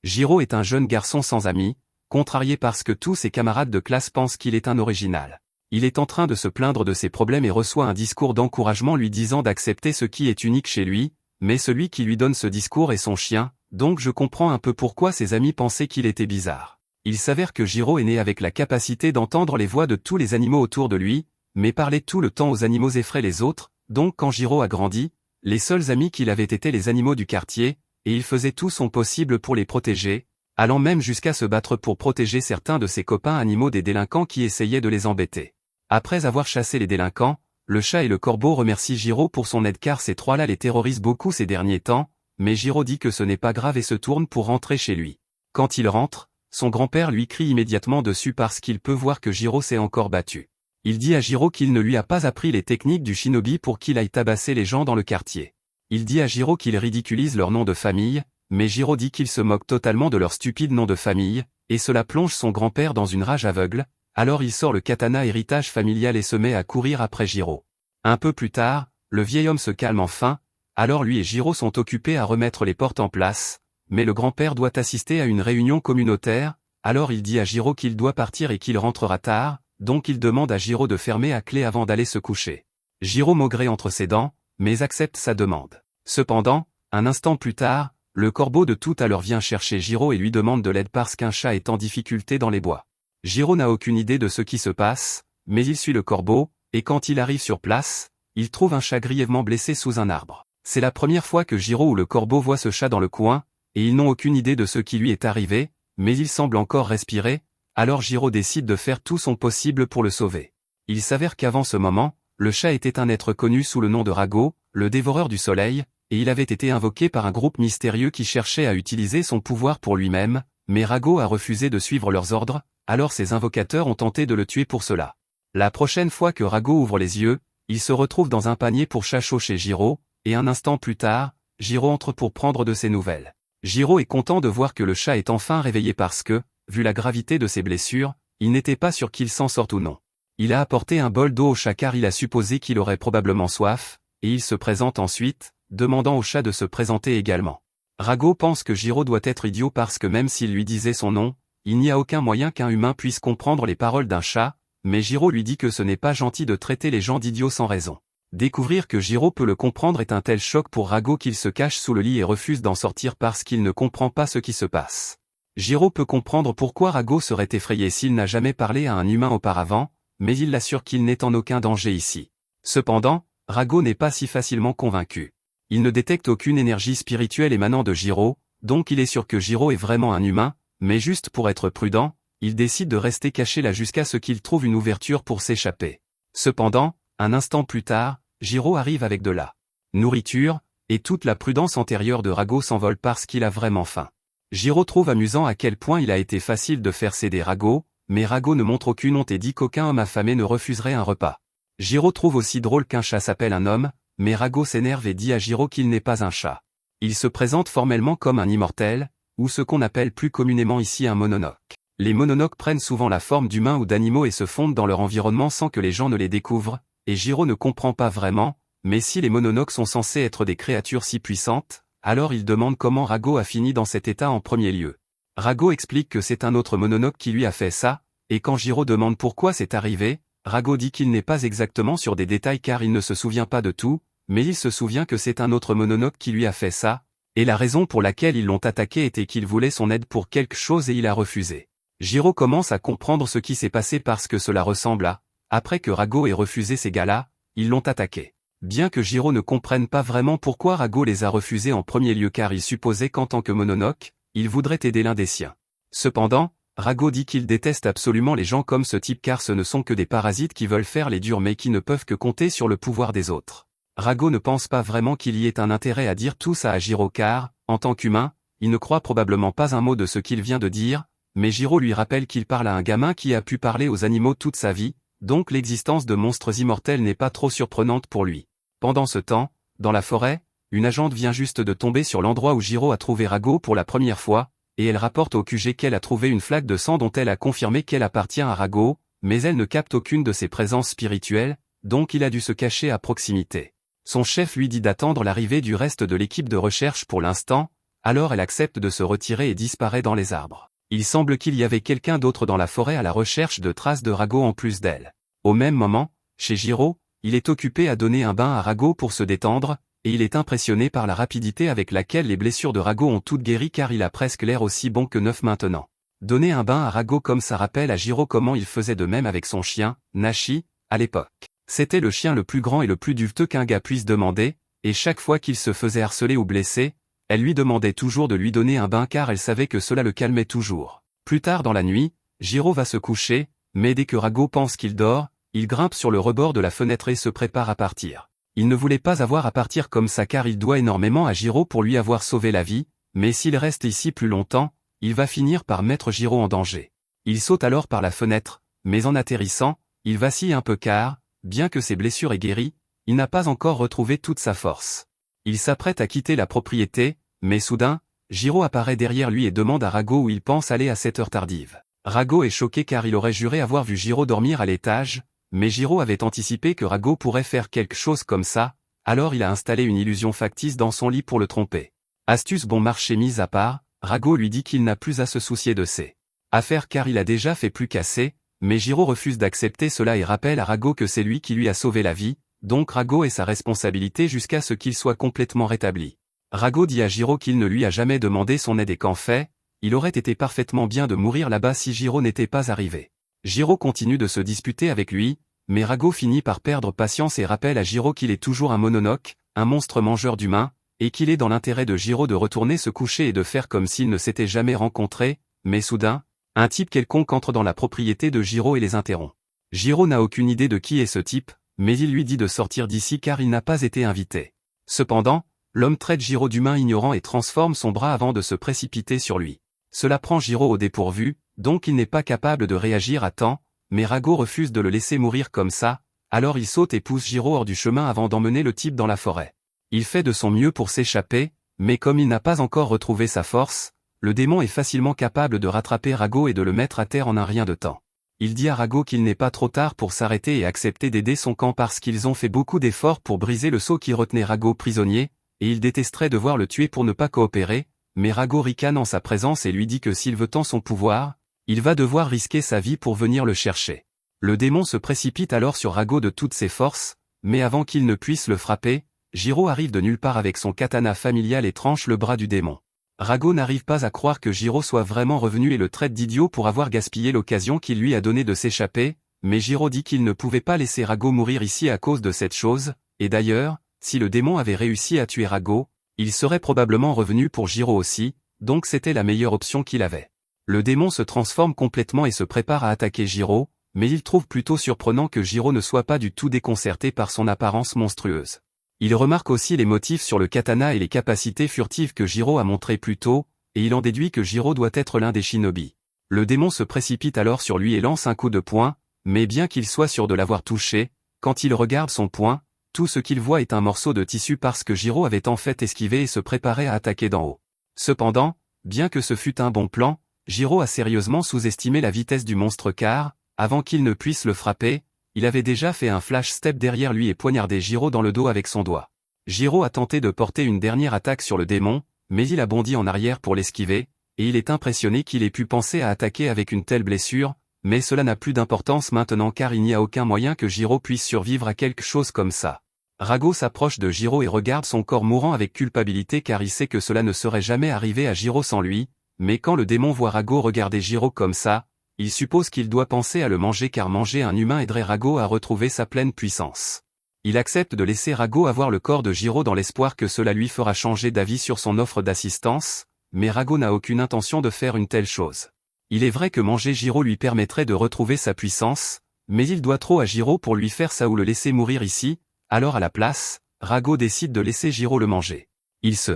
Jiro est un jeune garçon sans amis, contrarié parce que tous ses camarades de classe pensent qu'il est un original. Il est en train de se plaindre de ses problèmes et reçoit un discours d'encouragement lui disant d'accepter ce qui est unique chez lui, mais celui qui lui donne ce discours est son chien, donc je comprends un peu pourquoi ses amis pensaient qu'il était bizarre. Il s'avère que Jiro est né avec la capacité d'entendre les voix de tous les animaux autour de lui, mais parler tout le temps aux animaux effraie les autres, donc quand Jiro a grandi, les seuls amis qu'il avait étaient les animaux du quartier, et il faisait tout son possible pour les protéger, allant même jusqu'à se battre pour protéger certains de ses copains animaux des délinquants qui essayaient de les embêter. Après avoir chassé les délinquants, le chat et le corbeau remercient Jiro pour son aide car ces trois-là les terrorisent beaucoup ces derniers temps, mais Jiro dit que ce n'est pas grave et se tourne pour rentrer chez lui. Quand il rentre, son grand-père lui crie immédiatement dessus parce qu'il peut voir que Jiro s'est encore battu. Il dit à Jiro qu'il ne lui a pas appris les techniques du shinobi pour qu'il aille tabasser les gens dans le quartier. Il dit à Jiro qu'il ridiculise leur nom de famille, mais Jiro dit qu'il se moque totalement de leur stupide nom de famille, et cela plonge son grand-père dans une rage aveugle, alors il sort le katana héritage familial et se met à courir après Jiro. Un peu plus tard, le vieil homme se calme enfin, alors lui et Jiro sont occupés à remettre les portes en place, mais le grand-père doit assister à une réunion communautaire, alors il dit à Jiro qu'il doit partir et qu'il rentrera tard, donc il demande à Jiro de fermer à clé avant d'aller se coucher. Jiro maugrait entre ses dents, mais accepte sa demande. Cependant, un instant plus tard, le corbeau de tout à l'heure vient chercher Jiro et lui demande de l'aide parce qu'un chat est en difficulté dans les bois. Jiro n'a aucune idée de ce qui se passe, mais il suit le corbeau, et quand il arrive sur place, il trouve un chat grièvement blessé sous un arbre. C'est la première fois que Jiro ou le corbeau voit ce chat dans le coin, et ils n'ont aucune idée de ce qui lui est arrivé, mais il semble encore respirer, alors Jiro décide de faire tout son possible pour le sauver. Il s'avère qu'avant ce moment, le chat était un être connu sous le nom de Rago, le dévoreur du soleil, et il avait été invoqué par un groupe mystérieux qui cherchait à utiliser son pouvoir pour lui-même, mais Rago a refusé de suivre leurs ordres, alors ses invocateurs ont tenté de le tuer pour cela. La prochaine fois que Rago ouvre les yeux, il se retrouve dans un panier pour chat chaud chez Jiro, et un instant plus tard, Jiro entre pour prendre de ses nouvelles. Jiro est content de voir que le chat est enfin réveillé parce que, vu la gravité de ses blessures, il n'était pas sûr qu'il s'en sorte ou non. Il a apporté un bol d'eau au chat car il a supposé qu'il aurait probablement soif, et il se présente ensuite, demandant au chat de se présenter également. Rago pense que Jiro doit être idiot parce que même s'il lui disait son nom, il n'y a aucun moyen qu'un humain puisse comprendre les paroles d'un chat, mais Jiro lui dit que ce n'est pas gentil de traiter les gens d'idiots sans raison. Découvrir que Jiro peut le comprendre est un tel choc pour Rago qu'il se cache sous le lit et refuse d'en sortir parce qu'il ne comprend pas ce qui se passe. Jiro peut comprendre pourquoi Rago serait effrayé s'il n'a jamais parlé à un humain auparavant, mais il l'assure qu'il n'est en aucun danger ici. Cependant, Rago n'est pas si facilement convaincu. Il ne détecte aucune énergie spirituelle émanant de Jiro, donc il est sûr que Jiro est vraiment un humain, mais juste pour être prudent, il décide de rester caché là jusqu'à ce qu'il trouve une ouverture pour s'échapper. Cependant, un instant plus tard, Jiro arrive avec de la nourriture, et toute la prudence antérieure de Rago s'envole parce qu'il a vraiment faim. Jiro trouve amusant à quel point il a été facile de faire céder Rago, mais Rago ne montre aucune honte et dit qu'aucun homme affamé ne refuserait un repas. Jiro trouve aussi drôle qu'un chat s'appelle un homme, mais Rago s'énerve et dit à Jiro qu'il n'est pas un chat. Il se présente formellement comme un immortel, ou ce qu'on appelle plus communément ici un mononoke. Les mononoques prennent souvent la forme d'humains ou d'animaux et se fondent dans leur environnement sans que les gens ne les découvrent, et Jiro ne comprend pas vraiment, mais si les mononoques sont censés être des créatures si puissantes, alors il demande comment Rago a fini dans cet état en premier lieu. Rago explique que c'est un autre mononoke qui lui a fait ça, et quand Jiro demande pourquoi c'est arrivé, Rago dit qu'il n'est pas exactement sur des détails car il ne se souvient pas de tout, mais il se souvient que c'est un autre mononoke qui lui a fait ça, et la raison pour laquelle ils l'ont attaqué était qu'il voulait son aide pour quelque chose et il a refusé. Jiro commence à comprendre ce qui s'est passé parce que cela ressemble à, après que Rago ait refusé ces gars-là, ils l'ont attaqué. Bien que Jiro ne comprenne pas vraiment pourquoi Rago les a refusés en premier lieu car il supposait qu'en tant que mononoke, il voudrait aider l'un des siens. Cependant, Rago dit qu'il déteste absolument les gens comme ce type car ce ne sont que des parasites qui veulent faire les durs mais qui ne peuvent que compter sur le pouvoir des autres. Rago ne pense pas vraiment qu'il y ait un intérêt à dire tout ça à Jiro car, en tant qu'humain, il ne croit probablement pas un mot de ce qu'il vient de dire, mais Jiro lui rappelle qu'il parle à un gamin qui a pu parler aux animaux toute sa vie, donc l'existence de monstres immortels n'est pas trop surprenante pour lui. Pendant ce temps, dans la forêt, une agente vient juste de tomber sur l'endroit où Jiro a trouvé Rago pour la première fois, et elle rapporte au QG qu'elle a trouvé une flaque de sang dont elle a confirmé qu'elle appartient à Rago, mais elle ne capte aucune de ses présences spirituelles, donc il a dû se cacher à proximité. Son chef lui dit d'attendre l'arrivée du reste de l'équipe de recherche pour l'instant, Alors elle accepte de se retirer et disparaît dans les arbres. Il semble qu'il y avait quelqu'un d'autre dans la forêt à la recherche de traces de Rago en plus d'elle. Au même moment, chez Jiro, il est occupé à donner un bain à Rago pour se détendre, et il est impressionné par la rapidité avec laquelle les blessures de Rago ont toutes guéri car il a presque l'air aussi bon que neuf maintenant. Donner un bain à Rago comme ça rappelle à Jiro comment il faisait de même avec son chien, Nashi, à l'époque. C'était le chien le plus grand et le plus duveteux qu'un gars puisse demander, et chaque fois qu'il se faisait harceler ou blesser, elle lui demandait toujours de lui donner un bain car elle savait que cela le calmait toujours. Plus tard dans la nuit, Jiro va se coucher, mais dès que Rago pense qu'il dort, il grimpe sur le rebord de la fenêtre et se prépare à partir. Il ne voulait pas avoir à partir comme ça car il doit énormément à Jiro pour lui avoir sauvé la vie, mais s'il reste ici plus longtemps, il va finir par mettre Jiro en danger. Il saute alors par la fenêtre, mais en atterrissant, il vacille un peu car, bien que ses blessures aient guéri, il n'a pas encore retrouvé toute sa force. Il s'apprête à quitter la propriété, mais soudain, Jiro apparaît derrière lui et demande à Rago où il pense aller à cette heure tardive. Rago est choqué car il aurait juré avoir vu Jiro dormir à l'étage, mais Jiro avait anticipé que Rago pourrait faire quelque chose comme ça, alors il a installé une illusion factice dans son lit pour le tromper. Astuce bon marché mise à part, Rago lui dit qu'il n'a plus à se soucier de ses affaires car il a déjà fait plus qu'assez, mais Jiro refuse d'accepter cela et rappelle à Rago que c'est lui qui lui a sauvé la vie, donc Rago est sa responsabilité jusqu'à ce qu'il soit complètement rétabli. Rago dit à Jiro qu'il ne lui a jamais demandé son aide et qu'en fait, il aurait été parfaitement bien de mourir là-bas si Jiro n'était pas arrivé. Jiro continue de se disputer avec lui, mais Rago finit par perdre patience et rappelle à Jiro qu'il est toujours un mononoke, un monstre mangeur d'humains, et qu'il est dans l'intérêt de Jiro de retourner se coucher et de faire comme s'ils ne s'étaient jamais rencontrés, mais soudain, un type quelconque entre dans la propriété de Jiro et les interrompt. Jiro n'a aucune idée de qui est ce type, mais il lui dit de sortir d'ici car il n'a pas été invité. Cependant, l'homme traite Jiro d'humain ignorant et transforme son bras avant de se précipiter sur lui. Cela prend Jiro au dépourvu, donc il n'est pas capable de réagir à temps, mais Rago refuse de le laisser mourir comme ça, alors il saute et pousse Jiro hors du chemin avant d'emmener le type dans la forêt. Il fait de son mieux pour s'échapper, mais comme il n'a pas encore retrouvé sa force, le démon est facilement capable de rattraper Rago et de le mettre à terre en un rien de temps. Il dit à Rago qu'il n'est pas trop tard pour s'arrêter et accepter d'aider son camp parce qu'ils ont fait beaucoup d'efforts pour briser le sceau qui retenait Rago prisonnier, et il détesterait devoir le tuer pour ne pas coopérer, mais Rago ricane en sa présence et lui dit que s'il veut tant son pouvoir, il va devoir risquer sa vie pour venir le chercher. Le démon se précipite alors sur Rago de toutes ses forces, mais avant qu'il ne puisse le frapper, Jiro arrive de nulle part avec son katana familial et tranche le bras du démon. Rago n'arrive pas à croire que Jiro soit vraiment revenu et le traite d'idiot pour avoir gaspillé l'occasion qu'il lui a donnée de s'échapper, mais Jiro dit qu'il ne pouvait pas laisser Rago mourir ici à cause de cette chose, et d'ailleurs, si le démon avait réussi à tuer Rago, il serait probablement revenu pour Jiro aussi, donc c'était la meilleure option qu'il avait. Le démon se transforme complètement et se prépare à attaquer Jiro, mais il trouve plutôt surprenant que Jiro ne soit pas du tout déconcerté par son apparence monstrueuse. Il remarque aussi les motifs sur le katana et les capacités furtives que Jiro a montrées plus tôt, et il en déduit que Jiro doit être l'un des shinobi. Le démon se précipite alors sur lui et lance un coup de poing, mais bien qu'il soit sûr de l'avoir touché, quand il regarde son poing, tout ce qu'il voit est un morceau de tissu parce que Jiro avait en fait esquivé et se préparait à attaquer d'en haut. Cependant, bien que ce fût un bon plan, Jiro a sérieusement sous-estimé la vitesse du monstre car, avant qu'il ne puisse le frapper, il avait déjà fait un flash step derrière lui et poignardé Jiro dans le dos avec son doigt. Jiro a tenté de porter une dernière attaque sur le démon, mais il a bondi en arrière pour l'esquiver, et il est impressionné qu'il ait pu penser à attaquer avec une telle blessure, mais cela n'a plus d'importance maintenant car il n'y a aucun moyen que Jiro puisse survivre à quelque chose comme ça. Rago s'approche de Jiro et regarde son corps mourant avec culpabilité car il sait que cela ne serait jamais arrivé à Jiro sans lui, mais quand le démon voit Rago regarder Jiro comme ça, il suppose qu'il doit penser à le manger car manger un humain aiderait Rago à retrouver sa pleine puissance. Il accepte de laisser Rago avoir le corps de Jiro dans l'espoir que cela lui fera changer d'avis sur son offre d'assistance, mais Rago n'a aucune intention de faire une telle chose. Il est vrai que manger Jiro lui permettrait de retrouver sa puissance, mais il doit trop à Jiro pour lui faire ça ou le laisser mourir ici, alors à la place, Rago décide de laisser Jiro le manger. Il se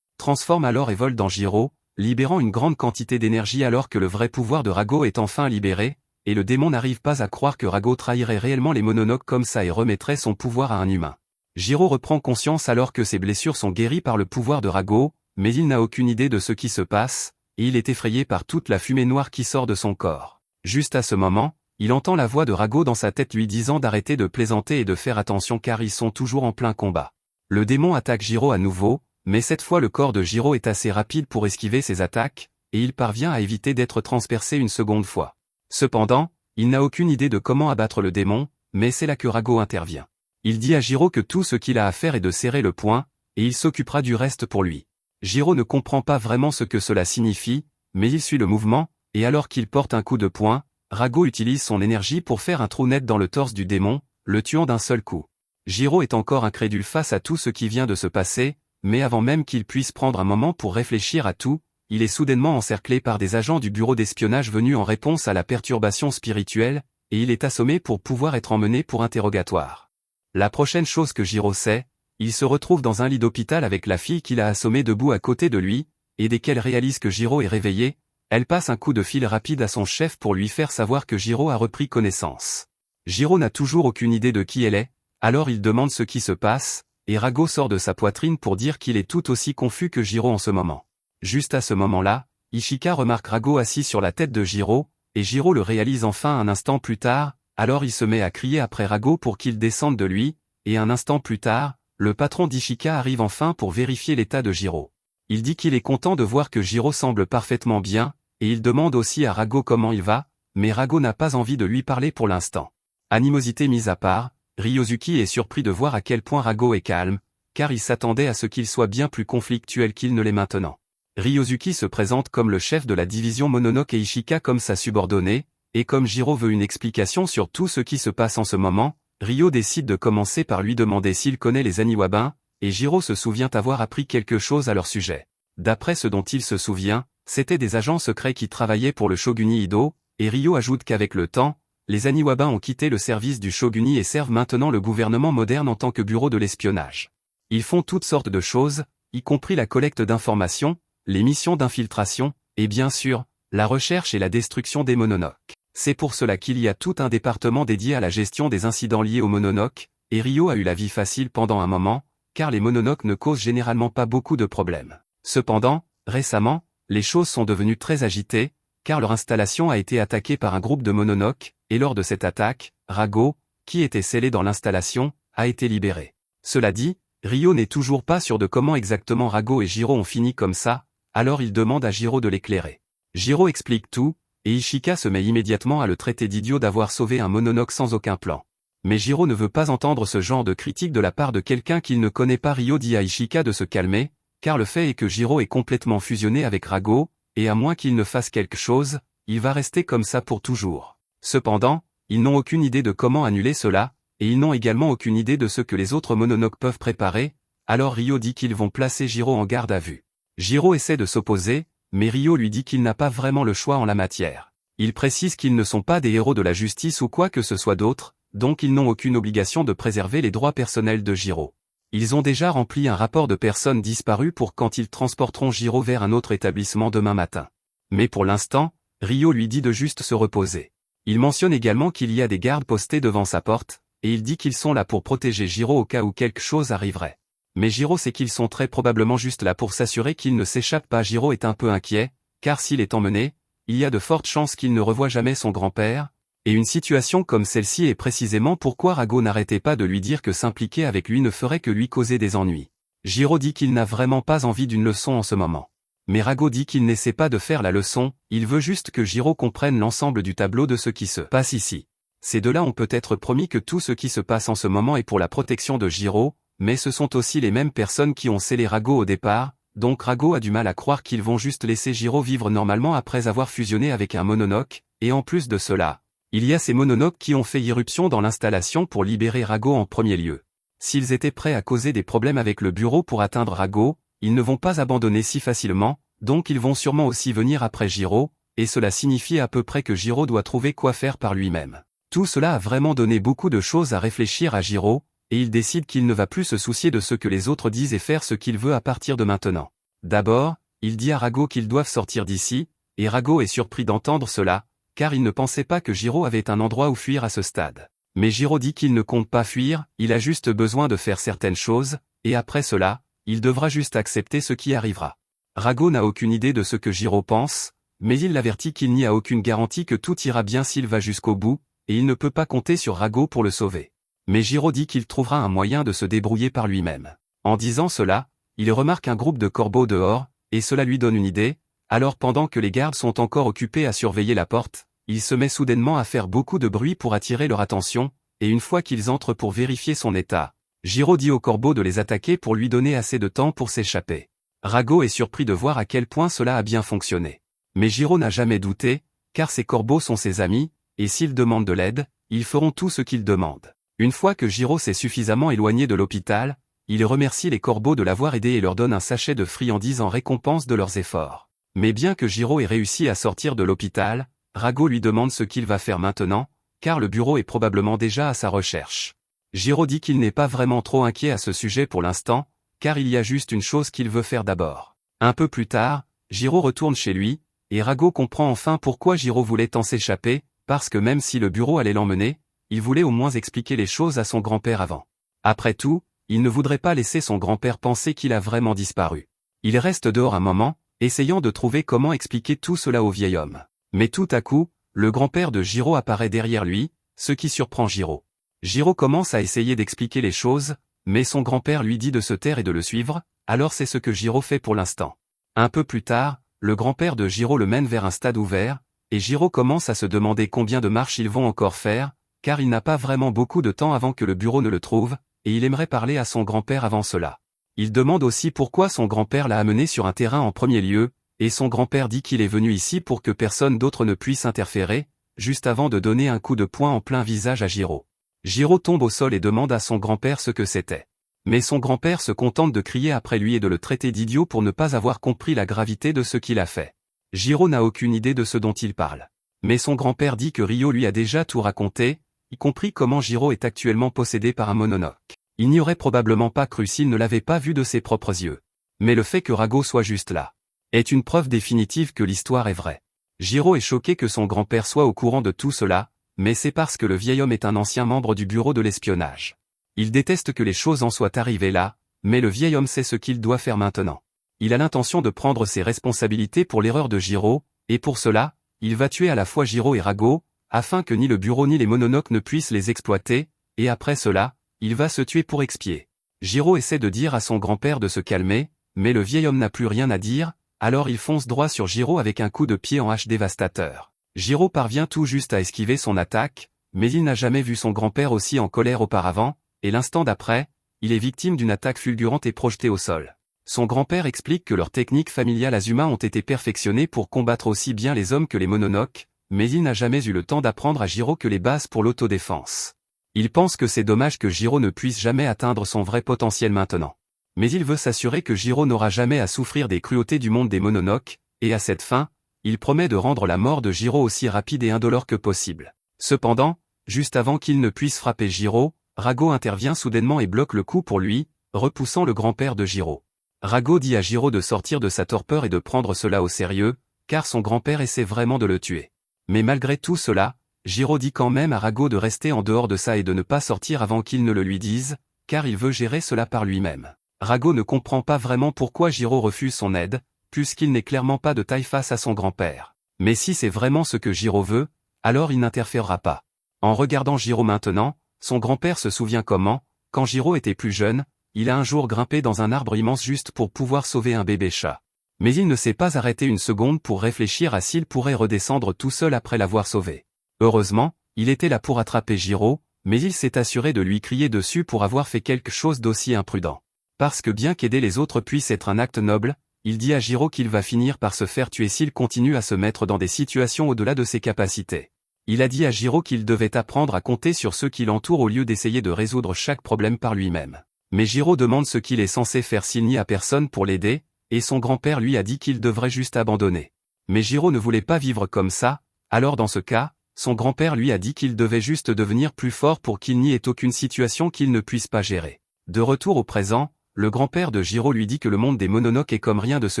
transforme alors et vole dans Jiro, libérant une grande quantité d'énergie alors que le vrai pouvoir de Rago est enfin libéré, et le démon n'arrive pas à croire que Rago trahirait réellement les mononoques comme ça et remettrait son pouvoir à un humain. Jiro reprend conscience alors que ses blessures sont guéries par le pouvoir de Rago, mais il n'a aucune idée de ce qui se passe, et il est effrayé par toute la fumée noire qui sort de son corps. Juste à ce moment, il entend la voix de Rago dans sa tête lui disant d'arrêter de plaisanter et de faire attention car ils sont toujours en plein combat. Le démon attaque Jiro à nouveau, Mais cette fois le corps de Jiro est assez rapide pour esquiver ses attaques, et il parvient à éviter d'être transpercé une seconde fois. Cependant, il n'a aucune idée de comment abattre le démon, mais c'est là que Rago intervient. Il dit à Jiro que tout ce qu'il a à faire est de serrer le poing, et il s'occupera du reste pour lui. Jiro ne comprend pas vraiment ce que cela signifie, mais il suit le mouvement, et alors qu'il porte un coup de poing, Rago utilise son énergie pour faire un trou net dans le torse du démon, le tuant d'un seul coup. Jiro est encore incrédule face à tout ce qui vient de se passer, mais avant même qu'il puisse prendre un moment pour réfléchir à tout, il est soudainement encerclé par des agents du bureau d'espionnage venus en réponse à la perturbation spirituelle, et il est assommé pour pouvoir être emmené pour interrogatoire. La prochaine chose que Jiro sait, il se retrouve dans un lit d'hôpital avec la fille qu'il a assommée debout à côté de lui, et dès qu'elle réalise que Jiro est réveillé, elle passe un coup de fil rapide à son chef pour lui faire savoir que Jiro a repris connaissance. Jiro n'a toujours aucune idée de qui elle est, alors il demande ce qui se passe, et Rago sort de sa poitrine pour dire qu'il est tout aussi confus que Jiro en ce moment. Juste à ce moment-là, Ishika remarque Rago assis sur la tête de Jiro, et Jiro le réalise enfin un instant plus tard, alors il se met à crier après Rago pour qu'il descende de lui, et un instant plus tard, le patron d'Ishika arrive enfin pour vérifier l'état de Jiro. Il dit qu'il est content de voir que Jiro semble parfaitement bien, et il demande aussi à Rago comment il va, mais Rago n'a pas envie de lui parler pour l'instant. Animosité mise à part, Ryozuki est surpris de voir à quel point Rago est calme, car il s'attendait à ce qu'il soit bien plus conflictuel qu'il ne l'est maintenant. Ryozuki se présente comme le chef de la division Mononoke et Ishika comme sa subordonnée, et comme Jiro veut une explication sur tout ce qui se passe en ce moment, Ryo décide de commencer par lui demander s'il connaît les Aniwabin, et Jiro se souvient avoir appris quelque chose à leur sujet. D'après ce dont il se souvient, c'étaient des agents secrets qui travaillaient pour le Shoguni Ido, et Ryo ajoute qu'avec le temps, les Aniwabin ont quitté le service du Shoguni et servent maintenant le gouvernement moderne en tant que bureau de l'espionnage. Ils font toutes sortes de choses, y compris la collecte d'informations, les missions d'infiltration, et bien sûr, la recherche et la destruction des Mononoke. C'est pour cela qu'il y a tout un département dédié à la gestion des incidents liés aux Mononoke, et Ryo a eu la vie facile pendant un moment, car les Mononoke ne causent généralement pas beaucoup de problèmes. Cependant, récemment, les choses sont devenues très agitées, car leur installation a été attaquée par un groupe de Mononoke, et lors de cette attaque, Rago, qui était scellé dans l'installation, a été libéré. Cela dit, Ryo n'est toujours pas sûr de comment exactement Rago et Jiro ont fini comme ça, alors il demande à Jiro de l'éclairer. Jiro explique tout, et Ishika se met immédiatement à le traiter d'idiot d'avoir sauvé un Mononoke sans aucun plan. Mais Jiro ne veut pas entendre ce genre de critique de la part de quelqu'un qu'il ne connaît pas. Ryo dit à Ishika de se calmer, car le fait est que Jiro est complètement fusionné avec Rago, et à moins qu'il ne fasse quelque chose, il va rester comme ça pour toujours. Cependant, ils n'ont aucune idée de comment annuler cela, et ils n'ont également aucune idée de ce que les autres Mononoke peuvent préparer, alors Ryo dit qu'ils vont placer Jiro en garde à vue. Jiro essaie de s'opposer, mais Ryo lui dit qu'il n'a pas vraiment le choix en la matière. Il précise qu'ils ne sont pas des héros de la justice ou quoi que ce soit d'autre, donc ils n'ont aucune obligation de préserver les droits personnels de Jiro. Ils ont déjà rempli un rapport de personnes disparues pour quand ils transporteront Jiro vers un autre établissement demain matin. Mais pour l'instant, Ryo lui dit de juste se reposer. Il mentionne également qu'il y a des gardes postés devant sa porte, et il dit qu'ils sont là pour protéger Jiro au cas où quelque chose arriverait. Mais Jiro sait qu'ils sont très probablement juste là pour s'assurer qu'il ne s'échappe pas. Jiro est un peu inquiet, car s'il est emmené, il y a de fortes chances qu'il ne revoie jamais son grand-père, et une situation comme celle-ci est précisément pourquoi Rago n'arrêtait pas de lui dire que s'impliquer avec lui ne ferait que lui causer des ennuis. Jiro dit qu'il n'a vraiment pas envie d'une leçon en ce moment. Mais Rago dit qu'il n'essaie pas de faire la leçon, il veut juste que Jiro comprenne l'ensemble du tableau de ce qui se passe ici. Ces deux-là ont peut-être promis que tout ce qui se passe en ce moment est pour la protection de Jiro, mais ce sont aussi les mêmes personnes qui ont scellé Rago au départ, donc Rago a du mal à croire qu'ils vont juste laisser Jiro vivre normalement après avoir fusionné avec un Mononoke, et en plus de cela, il y a ces Mononoke qui ont fait irruption dans l'installation pour libérer Rago en premier lieu. S'ils étaient prêts à causer des problèmes avec le bureau pour atteindre Rago, ils ne vont pas abandonner si facilement, donc ils vont sûrement aussi venir après Jiro, et cela signifie à peu près que Jiro doit trouver quoi faire par lui-même. Tout cela a vraiment donné beaucoup de choses à réfléchir à Jiro, et il décide qu'il ne va plus se soucier de ce que les autres disent et faire ce qu'il veut à partir de maintenant. D'abord, il dit à Rago qu'ils doivent sortir d'ici, et Rago est surpris d'entendre cela, car il ne pensait pas que Jiro avait un endroit où fuir à ce stade. Mais Jiro dit qu'il ne compte pas fuir, il a juste besoin de faire certaines choses, et après cela, il devra juste accepter ce qui arrivera. Rago n'a aucune idée de ce que Jiro pense, mais il l'avertit qu'il n'y a aucune garantie que tout ira bien s'il va jusqu'au bout, et il ne peut pas compter sur Rago pour le sauver. Mais Jiro dit qu'il trouvera un moyen de se débrouiller par lui-même. En disant cela, il remarque un groupe de corbeaux dehors, et cela lui donne une idée. Alors pendant que les gardes sont encore occupés à surveiller la porte, il se met soudainement à faire beaucoup de bruit pour attirer leur attention, et une fois qu'ils entrent pour vérifier son état, Jiro dit aux corbeaux de les attaquer pour lui donner assez de temps pour s'échapper. Rago est surpris de voir à quel point cela a bien fonctionné. Mais Jiro n'a jamais douté, car ces corbeaux sont ses amis, et s'ils demandent de l'aide, ils feront tout ce qu'ils demandent. Une fois que Jiro s'est suffisamment éloigné de l'hôpital, il remercie les corbeaux de l'avoir aidé et leur donne un sachet de friandises en récompense de leurs efforts. Mais bien que Jiro ait réussi à sortir de l'hôpital, Rago lui demande ce qu'il va faire maintenant, car le bureau est probablement déjà à sa recherche. Jiro dit qu'il n'est pas vraiment trop inquiet à ce sujet pour l'instant, car il y a juste une chose qu'il veut faire d'abord. Un peu plus tard, Jiro retourne chez lui, et Rago comprend enfin pourquoi Jiro voulait tant s'échapper, parce que même si le bureau allait l'emmener, il voulait au moins expliquer les choses à son grand-père avant. Après tout, il ne voudrait pas laisser son grand-père penser qu'il a vraiment disparu. Il reste dehors un moment, essayant de trouver comment expliquer tout cela au vieil homme. Mais tout à coup, le grand-père de Jiro apparaît derrière lui, ce qui surprend Jiro. Jiro commence à essayer d'expliquer les choses, mais son grand-père lui dit de se taire et de le suivre, alors c'est ce que Jiro fait pour l'instant. Un peu plus tard, le grand-père de Jiro le mène vers un stade ouvert, et Jiro commence à se demander combien de marches ils vont encore faire, car il n'a pas vraiment beaucoup de temps avant que le bureau ne le trouve, et il aimerait parler à son grand-père avant cela. Il demande aussi pourquoi son grand-père l'a amené sur un terrain en premier lieu, et son grand-père dit qu'il est venu ici pour que personne d'autre ne puisse interférer, juste avant de donner un coup de poing en plein visage à Jiro. Jiro tombe au sol et demande à son grand-père ce que c'était. Mais son grand-père se contente de crier après lui et de le traiter d'idiot pour ne pas avoir compris la gravité de ce qu'il a fait. Jiro n'a aucune idée de ce dont il parle. Mais son grand-père dit que Ryo lui a déjà tout raconté, y compris comment Jiro est actuellement possédé par un mononoke. Il n'y aurait probablement pas cru s'il ne l'avait pas vu de ses propres yeux. Mais le fait que Rago soit juste là est une preuve définitive que l'histoire est vraie. Jiro est choqué que son grand-père soit au courant de tout cela, mais c'est parce que le vieil homme est un ancien membre du bureau de l'espionnage. Il déteste que les choses en soient arrivées là, mais le vieil homme sait ce qu'il doit faire maintenant. Il a l'intention de prendre ses responsabilités pour l'erreur de Jiro, et pour cela, il va tuer à la fois Jiro et Rago, afin que ni le bureau ni les mononoke ne puissent les exploiter, et après cela, il va se tuer pour expier. Jiro essaie de dire à son grand-père de se calmer, mais le vieil homme n'a plus rien à dire, alors il fonce droit sur Jiro avec un coup de pied en hache dévastateur. Jiro parvient tout juste à esquiver son attaque, mais il n'a jamais vu son grand-père aussi en colère auparavant, et l'instant d'après, il est victime d'une attaque fulgurante et projeté au sol. Son grand-père explique que leurs techniques familiales Azuma ont été perfectionnées pour combattre aussi bien les hommes que les mononoke, mais il n'a jamais eu le temps d'apprendre à Jiro que les bases pour l'autodéfense. Il pense que c'est dommage que Jiro ne puisse jamais atteindre son vrai potentiel maintenant. Mais il veut s'assurer que Jiro n'aura jamais à souffrir des cruautés du monde des mononoke, et à cette fin, il promet de rendre la mort de Jiro aussi rapide et indolore que possible. Cependant, juste avant qu'il ne puisse frapper Jiro, Rago intervient soudainement et bloque le coup pour lui, repoussant le grand-père de Jiro. Rago dit à Jiro de sortir de sa torpeur et de prendre cela au sérieux, car son grand-père essaie vraiment de le tuer. Mais malgré tout cela, Jiro dit quand même à Rago de rester en dehors de ça et de ne pas sortir avant qu'il ne le lui dise, car il veut gérer cela par lui-même. Rago ne comprend pas vraiment pourquoi Jiro refuse son aide, puisqu'il n'est clairement pas de taille face à son grand-père. Mais si c'est vraiment ce que Jiro veut, alors il n'interférera pas. En regardant Jiro maintenant, son grand-père se souvient comment, quand Jiro était plus jeune, il a un jour grimpé dans un arbre immense juste pour pouvoir sauver un bébé chat. Mais il ne s'est pas arrêté une seconde pour réfléchir à s'il pourrait redescendre tout seul après l'avoir sauvé. Heureusement, il était là pour attraper Jiro, mais il s'est assuré de lui crier dessus pour avoir fait quelque chose d'aussi imprudent. Parce que bien qu'aider les autres puisse être un acte noble, il dit à Jiro qu'il va finir par se faire tuer s'il continue à se mettre dans des situations au-delà de ses capacités. Il a dit à Jiro qu'il devait apprendre à compter sur ceux qui l'entourent au lieu d'essayer de résoudre chaque problème par lui-même. Mais Jiro demande ce qu'il est censé faire s'il n'y a personne pour l'aider, et son grand-père lui a dit qu'il devrait juste abandonner. Mais Jiro ne voulait pas vivre comme ça, alors dans ce cas, son grand-père lui a dit qu'il devait juste devenir plus fort pour qu'il n'y ait aucune situation qu'il ne puisse pas gérer. De retour au présent, le grand-père de Jiro lui dit que le monde des mononoke est comme rien de ce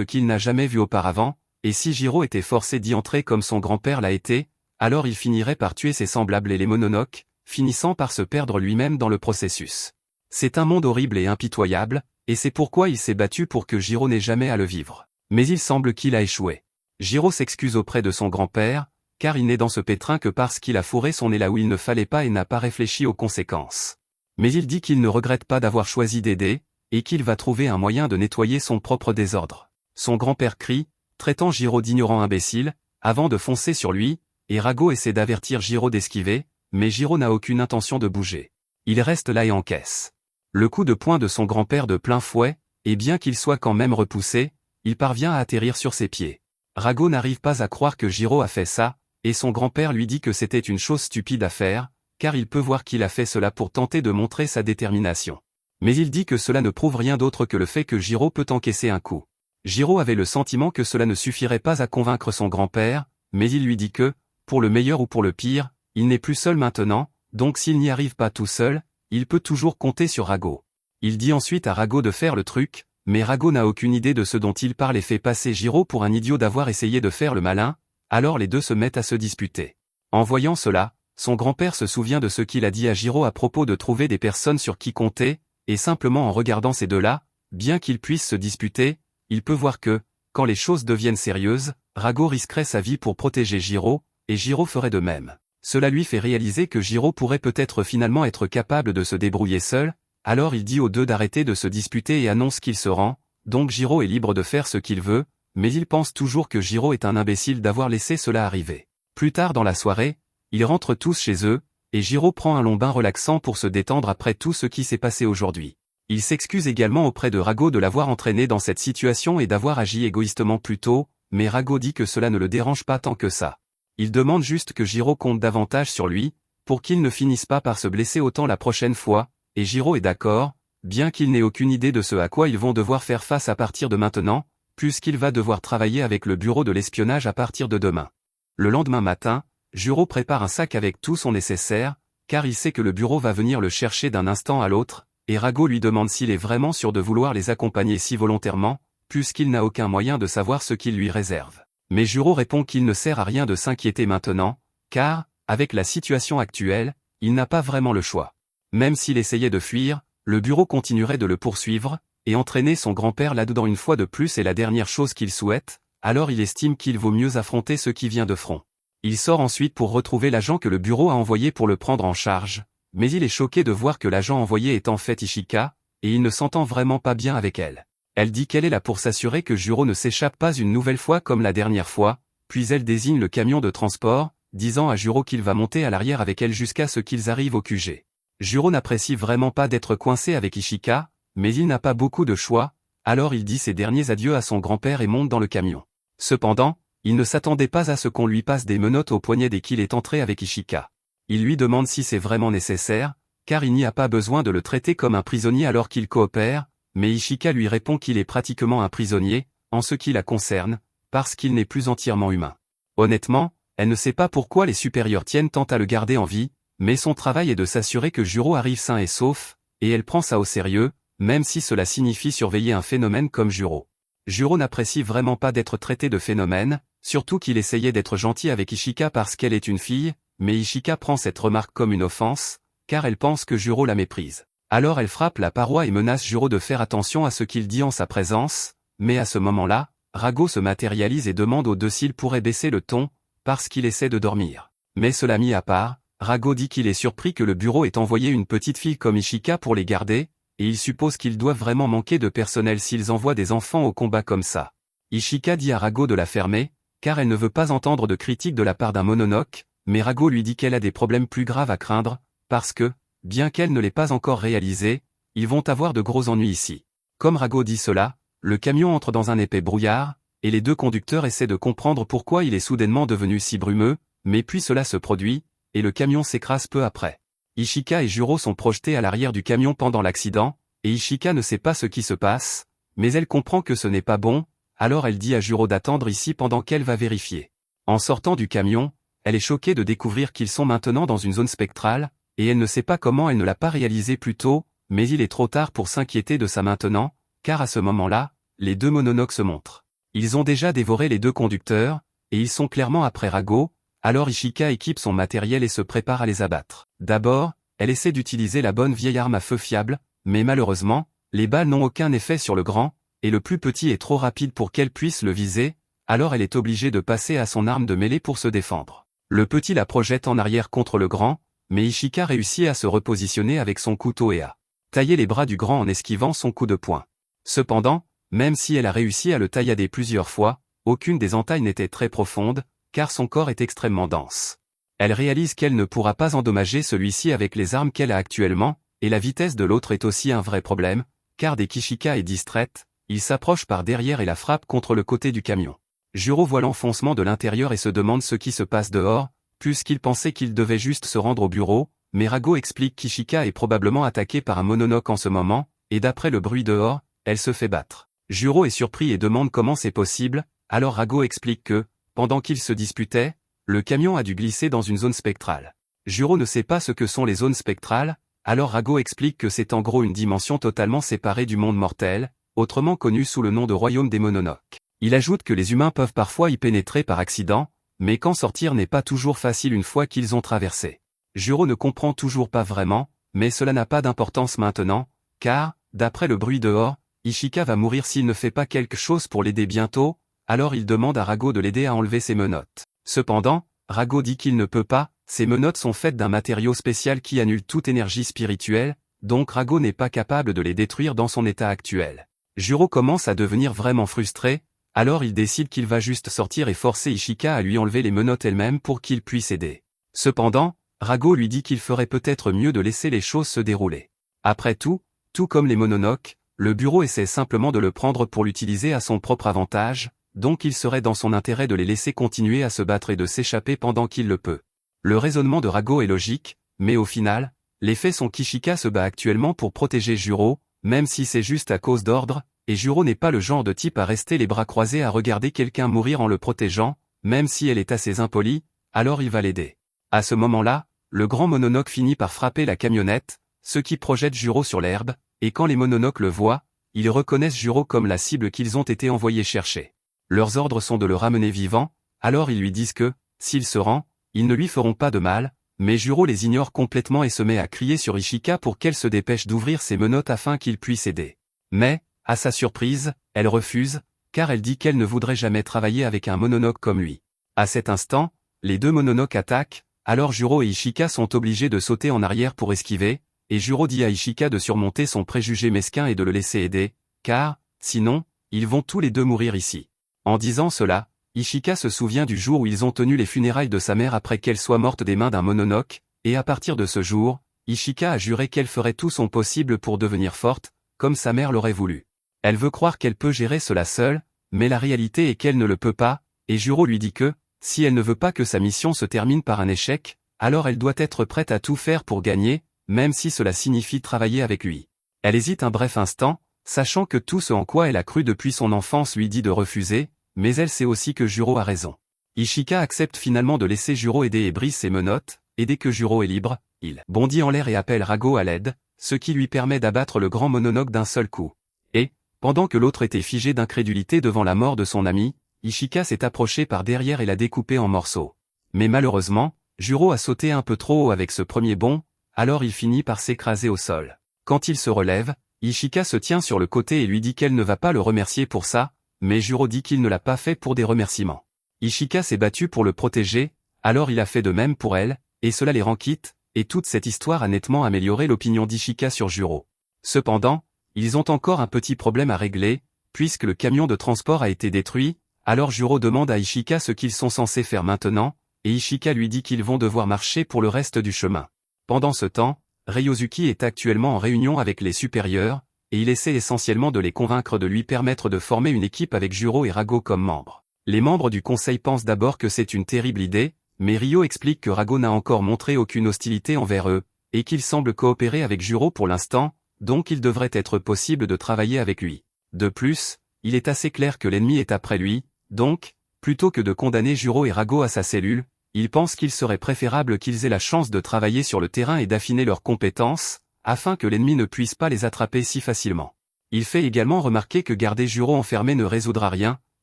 qu'il n'a jamais vu auparavant, et si Jiro était forcé d'y entrer comme son grand-père l'a été, alors il finirait par tuer ses semblables et les mononoke, finissant par se perdre lui-même dans le processus. C'est un monde horrible et impitoyable, et c'est pourquoi il s'est battu pour que Jiro n'ait jamais à le vivre. Mais il semble qu'il a échoué. Jiro s'excuse auprès de son grand-père, car il n'est dans ce pétrin que parce qu'il a fourré son nez là où il ne fallait pas et n'a pas réfléchi aux conséquences. Mais il dit qu'il ne regrette pas d'avoir choisi d'aider, et qu'il va trouver un moyen de nettoyer son propre désordre. Son grand-père crie, traitant Jiro d'ignorant imbécile, avant de foncer sur lui, et Rago essaie d'avertir Jiro d'esquiver, mais Jiro n'a aucune intention de bouger. Il reste là et encaisse le coup de poing de son grand-père de plein fouet, et bien qu'il soit quand même repoussé, il parvient à atterrir sur ses pieds. Rago n'arrive pas à croire que Jiro a fait ça, et son grand-père lui dit que c'était une chose stupide à faire, car il peut voir qu'il a fait cela pour tenter de montrer sa détermination. Mais il dit que cela ne prouve rien d'autre que le fait que Jiro peut encaisser un coup. Jiro avait le sentiment que cela ne suffirait pas à convaincre son grand-père, mais il lui dit que, pour le meilleur ou pour le pire, il n'est plus seul maintenant, donc s'il n'y arrive pas tout seul, il peut toujours compter sur Rago. Il dit ensuite à Rago de faire le truc, mais Rago n'a aucune idée de ce dont il parle et fait passer Jiro pour un idiot d'avoir essayé de faire le malin, alors les deux se mettent à se disputer. En voyant cela, son grand-père se souvient de ce qu'il a dit à Jiro à propos de trouver des personnes sur qui compter, et simplement en regardant ces deux-là, bien qu'ils puissent se disputer, il peut voir que, quand les choses deviennent sérieuses, Rago risquerait sa vie pour protéger Jiro, et Jiro ferait de même. Cela lui fait réaliser que Jiro pourrait peut-être finalement être capable de se débrouiller seul, alors il dit aux deux d'arrêter de se disputer et annonce qu'il se rend, donc Jiro est libre de faire ce qu'il veut, mais il pense toujours que Jiro est un imbécile d'avoir laissé cela arriver. Plus tard dans la soirée, ils rentrent tous chez eux, et Jiro prend un long bain relaxant pour se détendre après tout ce qui s'est passé aujourd'hui. Il s'excuse également auprès de Rago de l'avoir entraîné dans cette situation et d'avoir agi égoïstement plus tôt, mais Rago dit que cela ne le dérange pas tant que ça. Il demande juste que Jiro compte davantage sur lui, pour qu'il ne finisse pas par se blesser autant la prochaine fois, et Jiro est d'accord, bien qu'il n'ait aucune idée de ce à quoi ils vont devoir faire face à partir de maintenant, puisqu'il va devoir travailler avec le bureau de l'espionnage à partir de demain. Le lendemain matin, Jiro prépare un sac avec tout son nécessaire, car il sait que le bureau va venir le chercher d'un instant à l'autre, et Rago lui demande s'il est vraiment sûr de vouloir les accompagner si volontairement, puisqu'il n'a aucun moyen de savoir ce qu'il lui réserve. Mais Jiro répond qu'il ne sert à rien de s'inquiéter maintenant, car, avec la situation actuelle, il n'a pas vraiment le choix. Même s'il essayait de fuir, le bureau continuerait de le poursuivre, et entraîner son grand-père là-dedans une fois de plus est la dernière chose qu'il souhaite, alors il estime qu'il vaut mieux affronter ce qui vient de front. Il sort ensuite pour retrouver l'agent que le bureau a envoyé pour le prendre en charge, mais il est choqué de voir que l'agent envoyé est en fait Ishika, et il ne s'entend vraiment pas bien avec elle. Elle dit qu'elle est là pour s'assurer que Jiro ne s'échappe pas une nouvelle fois comme la dernière fois, puis elle désigne le camion de transport, disant à Jiro qu'il va monter à l'arrière avec elle jusqu'à ce qu'ils arrivent au QG. Jiro n'apprécie vraiment pas d'être coincé avec Ishika, mais il n'a pas beaucoup de choix, alors il dit ses derniers adieux à son grand-père et monte dans le camion. Cependant, il ne s'attendait pas à ce qu'on lui passe des menottes au poignet dès qu'il est entré avec Ishika. Il lui demande si c'est vraiment nécessaire, car il n'y a pas besoin de le traiter comme un prisonnier alors qu'il coopère, mais Ishika lui répond qu'il est pratiquement un prisonnier, en ce qui la concerne, parce qu'il n'est plus entièrement humain. Honnêtement, elle ne sait pas pourquoi les supérieurs tiennent tant à le garder en vie, mais son travail est de s'assurer que Jiro arrive sain et sauf, et elle prend ça au sérieux, même si cela signifie surveiller un phénomène comme Jiro. Jiro n'apprécie vraiment pas d'être traité de phénomène, surtout qu'il essayait d'être gentil avec Ishika parce qu'elle est une fille, mais Ishika prend cette remarque comme une offense, car elle pense que Jiro la méprise. Alors elle frappe la paroi et menace Jiro de faire attention à ce qu'il dit en sa présence, mais à ce moment-là, Rago se matérialise et demande aux deux s'il pourrait baisser le ton, parce qu'il essaie de dormir. Mais cela mis à part, Rago dit qu'il est surpris que le bureau ait envoyé une petite fille comme Ishika pour les garder, et il suppose qu'ils doivent vraiment manquer de personnel s'ils envoient des enfants au combat comme ça. Ishika dit à Rago de la fermer, car elle ne veut pas entendre de critiques de la part d'un mononoke, mais Rago lui dit qu'elle a des problèmes plus graves à craindre, parce que, bien qu'elle ne l'ait pas encore réalisé, ils vont avoir de gros ennuis ici. Comme Rago dit cela, le camion entre dans un épais brouillard, et les deux conducteurs essaient de comprendre pourquoi il est soudainement devenu si brumeux, mais puis cela se produit, et le camion s'écrase peu après. Ishika et Jiro sont projetés à l'arrière du camion pendant l'accident, et Ishika ne sait pas ce qui se passe, mais elle comprend que ce n'est pas bon, alors elle dit à Jiro d'attendre ici pendant qu'elle va vérifier. En sortant du camion, elle est choquée de découvrir qu'ils sont maintenant dans une zone spectrale, et elle ne sait pas comment elle ne l'a pas réalisé plus tôt, mais il est trop tard pour s'inquiéter de ça maintenant, car à ce moment-là, les deux mononoques se montrent. Ils ont déjà dévoré les deux conducteurs, et ils sont clairement après Rago, alors Ishika équipe son matériel et se prépare à les abattre. D'abord, elle essaie d'utiliser la bonne vieille arme à feu fiable, mais malheureusement, les balles n'ont aucun effet sur le grand, et le plus petit est trop rapide pour qu'elle puisse le viser, alors elle est obligée de passer à son arme de mêlée pour se défendre. Le petit la projette en arrière contre le grand, mais Ishika réussit à se repositionner avec son couteau et à tailler les bras du grand en esquivant son coup de poing. Cependant, même si elle a réussi à le taillader plusieurs fois, aucune des entailles n'était très profonde, car son corps est extrêmement dense. Elle réalise qu'elle ne pourra pas endommager celui-ci avec les armes qu'elle a actuellement, et la vitesse de l'autre est aussi un vrai problème, car dès qu'Ishika est distraite, il s'approche par derrière et la frappe contre le côté du camion. Juro voit l'enfoncement de l'intérieur et se demande ce qui se passe dehors, puisqu'il pensait qu'il devait juste se rendre au bureau, mais Rago explique qu'Ishika est probablement attaquée par un mononoke en ce moment, et d'après le bruit dehors, elle se fait battre. Juro est surpris et demande comment c'est possible, alors Rago explique que, pendant qu'ils se disputaient, le camion a dû glisser dans une zone spectrale. Juro ne sait pas ce que sont les zones spectrales, alors Rago explique que c'est en gros une dimension totalement séparée du monde mortel, autrement connu sous le nom de royaume des mononoques. Il ajoute que les humains peuvent parfois y pénétrer par accident, mais qu'en sortir n'est pas toujours facile une fois qu'ils ont traversé. Juro ne comprend toujours pas vraiment, mais cela n'a pas d'importance maintenant, car, d'après le bruit dehors, Ishika va mourir s'il ne fait pas quelque chose pour l'aider bientôt, alors il demande à Rago de l'aider à enlever ses menottes. Cependant, Rago dit qu'il ne peut pas, ses menottes sont faites d'un matériau spécial qui annule toute énergie spirituelle, donc Rago n'est pas capable de les détruire dans son état actuel. Juro commence à devenir vraiment frustré, alors il décide qu'il va juste sortir et forcer Ishika à lui enlever les menottes elle-même pour qu'il puisse aider. Cependant, Rago lui dit qu'il ferait peut-être mieux de laisser les choses se dérouler. Après tout comme les mononoques, le bureau essaie simplement de le prendre pour l'utiliser à son propre avantage, donc il serait dans son intérêt de les laisser continuer à se battre et de s'échapper pendant qu'il le peut. Le raisonnement de Rago est logique, mais au final, les faits sont qu'Ishika se bat actuellement pour protéger Juro, même si c'est juste à cause d'ordre, et Juro n'est pas le genre de type à rester les bras croisés à regarder quelqu'un mourir en le protégeant, même si elle est assez impolie, alors il va l'aider. À ce moment-là, le grand mononoke finit par frapper la camionnette, ce qui projette Juro sur l'herbe, et quand les mononoques le voient, ils reconnaissent Juro comme la cible qu'ils ont été envoyés chercher. Leurs ordres sont de le ramener vivant, alors ils lui disent que, s'il se rend, ils ne lui feront pas de mal, mais Juro les ignore complètement et se met à crier sur Ishika pour qu'elle se dépêche d'ouvrir ses menottes afin qu'il puisse aider. Mais, à sa surprise, elle refuse, car elle dit qu'elle ne voudrait jamais travailler avec un mononoke comme lui. À cet instant, les deux mononoques attaquent, alors Juro et Ishika sont obligés de sauter en arrière pour esquiver, et Juro dit à Ishika de surmonter son préjugé mesquin et de le laisser aider, car, sinon, ils vont tous les deux mourir ici. En disant cela, Ishika se souvient du jour où ils ont tenu les funérailles de sa mère après qu'elle soit morte des mains d'un mononoke, et à partir de ce jour, Ishika a juré qu'elle ferait tout son possible pour devenir forte, comme sa mère l'aurait voulu. Elle veut croire qu'elle peut gérer cela seule, mais la réalité est qu'elle ne le peut pas, et Juro lui dit que, si elle ne veut pas que sa mission se termine par un échec, alors elle doit être prête à tout faire pour gagner, même si cela signifie travailler avec lui. Elle hésite un bref instant, sachant que tout ce en quoi elle a cru depuis son enfance lui dit de refuser, mais elle sait aussi que Juro a raison. Ishika accepte finalement de laisser Juro aider et brise ses menottes, et dès que Juro est libre, il bondit en l'air et appelle Rago à l'aide, ce qui lui permet d'abattre le grand mononoke d'un seul coup. Et, pendant que l'autre était figé d'incrédulité devant la mort de son ami, Ishika s'est approché par derrière et l'a découpé en morceaux. Mais malheureusement, Juro a sauté un peu trop haut avec ce premier bond, alors il finit par s'écraser au sol. Quand il se relève, Ishika se tient sur le côté et lui dit qu'elle ne va pas le remercier pour ça, mais Juro dit qu'il ne l'a pas fait pour des remerciements. Ishika s'est battu pour le protéger, alors il a fait de même pour elle, et cela les rend quittes, et toute cette histoire a nettement amélioré l'opinion d'Ishika sur Juro. Cependant, ils ont encore un petit problème à régler, puisque le camion de transport a été détruit, alors Juro demande à Ishika ce qu'ils sont censés faire maintenant, et Ishika lui dit qu'ils vont devoir marcher pour le reste du chemin. Pendant ce temps, Ryozuki est actuellement en réunion avec les supérieurs, et il essaie essentiellement de les convaincre de lui permettre de former une équipe avec Juro et Rago comme membres. Les membres du conseil pensent d'abord que c'est une terrible idée, mais Ryo explique que Rago n'a encore montré aucune hostilité envers eux, et qu'il semble coopérer avec Juro pour l'instant, donc il devrait être possible de travailler avec lui. De plus, il est assez clair que l'ennemi est après lui, donc, plutôt que de condamner Juro et Rago à sa cellule, il pense qu'il serait préférable qu'ils aient la chance de travailler sur le terrain et d'affiner leurs compétences, afin que l'ennemi ne puisse pas les attraper si facilement. Il fait également remarquer que garder Juro enfermé ne résoudra rien,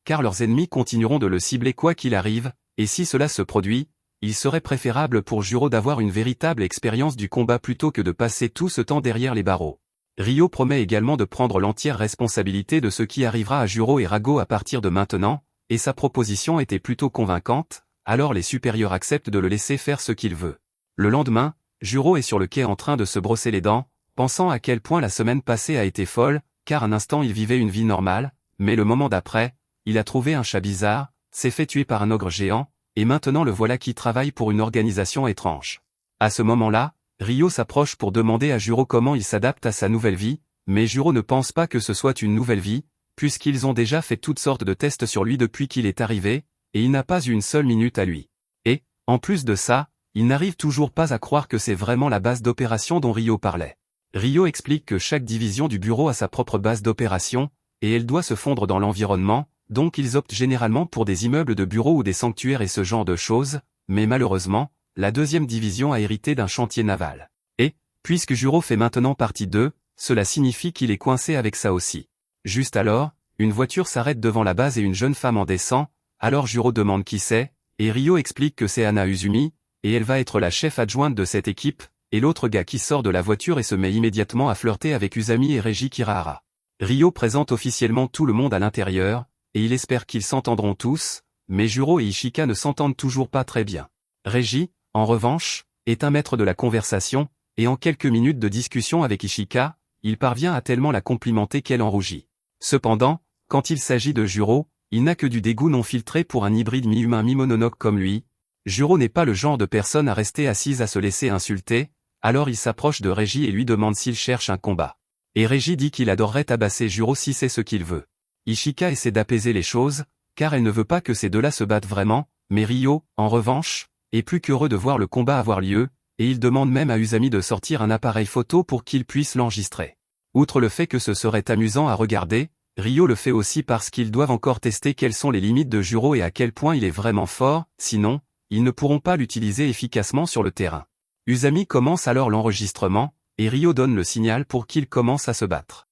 car leurs ennemis continueront de le cibler quoi qu'il arrive, et si cela se produit, il serait préférable pour Juro d'avoir une véritable expérience du combat plutôt que de passer tout ce temps derrière les barreaux. Ryo promet également de prendre l'entière responsabilité de ce qui arrivera à Juro et Rago à partir de maintenant, et sa proposition était plutôt convaincante, alors les supérieurs acceptent de le laisser faire ce qu'il veut. Le lendemain, Juro est sur le quai en train de se brosser les dents, pensant à quel point la semaine passée a été folle, car un instant il vivait une vie normale, mais le moment d'après, il a trouvé un chat bizarre, s'est fait tuer par un ogre géant, et maintenant le voilà qui travaille pour une organisation étrange. À ce moment-là, Ryo s'approche pour demander à Juro comment il s'adapte à sa nouvelle vie, mais Juro ne pense pas que ce soit une nouvelle vie, puisqu'ils ont déjà fait toutes sortes de tests sur lui depuis qu'il est arrivé, et il n'a pas eu une seule minute à lui. Et, en plus de ça, il n'arrive toujours pas à croire que c'est vraiment la base d'opération dont Ryo parlait. Ryo explique que chaque division du bureau a sa propre base d'opération, et elle doit se fondre dans l'environnement, donc ils optent généralement pour des immeubles de bureaux ou des sanctuaires et ce genre de choses, mais malheureusement, la deuxième division a hérité d'un chantier naval. Et, puisque Juro fait maintenant partie d'eux, cela signifie qu'il est coincé avec ça aussi. Juste alors, une voiture s'arrête devant la base et une jeune femme en descend, alors Juro demande qui c'est, et Ryo explique que c'est Hana Uzumi, et elle va être la chef adjointe de cette équipe, et l'autre gars qui sort de la voiture et se met immédiatement à flirter avec Usami et Reiji Kirahara. Ryo présente officiellement tout le monde à l'intérieur, et il espère qu'ils s'entendront tous, mais Juro et Ishika ne s'entendent toujours pas très bien. Reiji, en revanche, est un maître de la conversation, et en quelques minutes de discussion avec Ishika, il parvient à tellement la complimenter qu'elle en rougit. Cependant, quand il s'agit de Juro, il n'a que du dégoût non filtré pour un hybride mi-humain mi-mononoke comme lui. Juro n'est pas le genre de personne à rester assise à se laisser insulter, alors il s'approche de Reiji et lui demande s'il cherche un combat. Et Reiji dit qu'il adorerait tabasser Juro si c'est ce qu'il veut. Ishika essaie d'apaiser les choses, car elle ne veut pas que ces deux-là se battent vraiment, mais Ryo, en revanche, est plus qu'heureux de voir le combat avoir lieu, et il demande même à Usami de sortir un appareil photo pour qu'il puisse l'enregistrer. Outre le fait que ce serait amusant à regarder, Ryo le fait aussi parce qu'ils doivent encore tester quelles sont les limites de Juro et à quel point il est vraiment fort, sinon, ils ne pourront pas l'utiliser efficacement sur le terrain. Usami commence alors l'enregistrement, et Ryo donne le signal pour qu'il commence à se battre.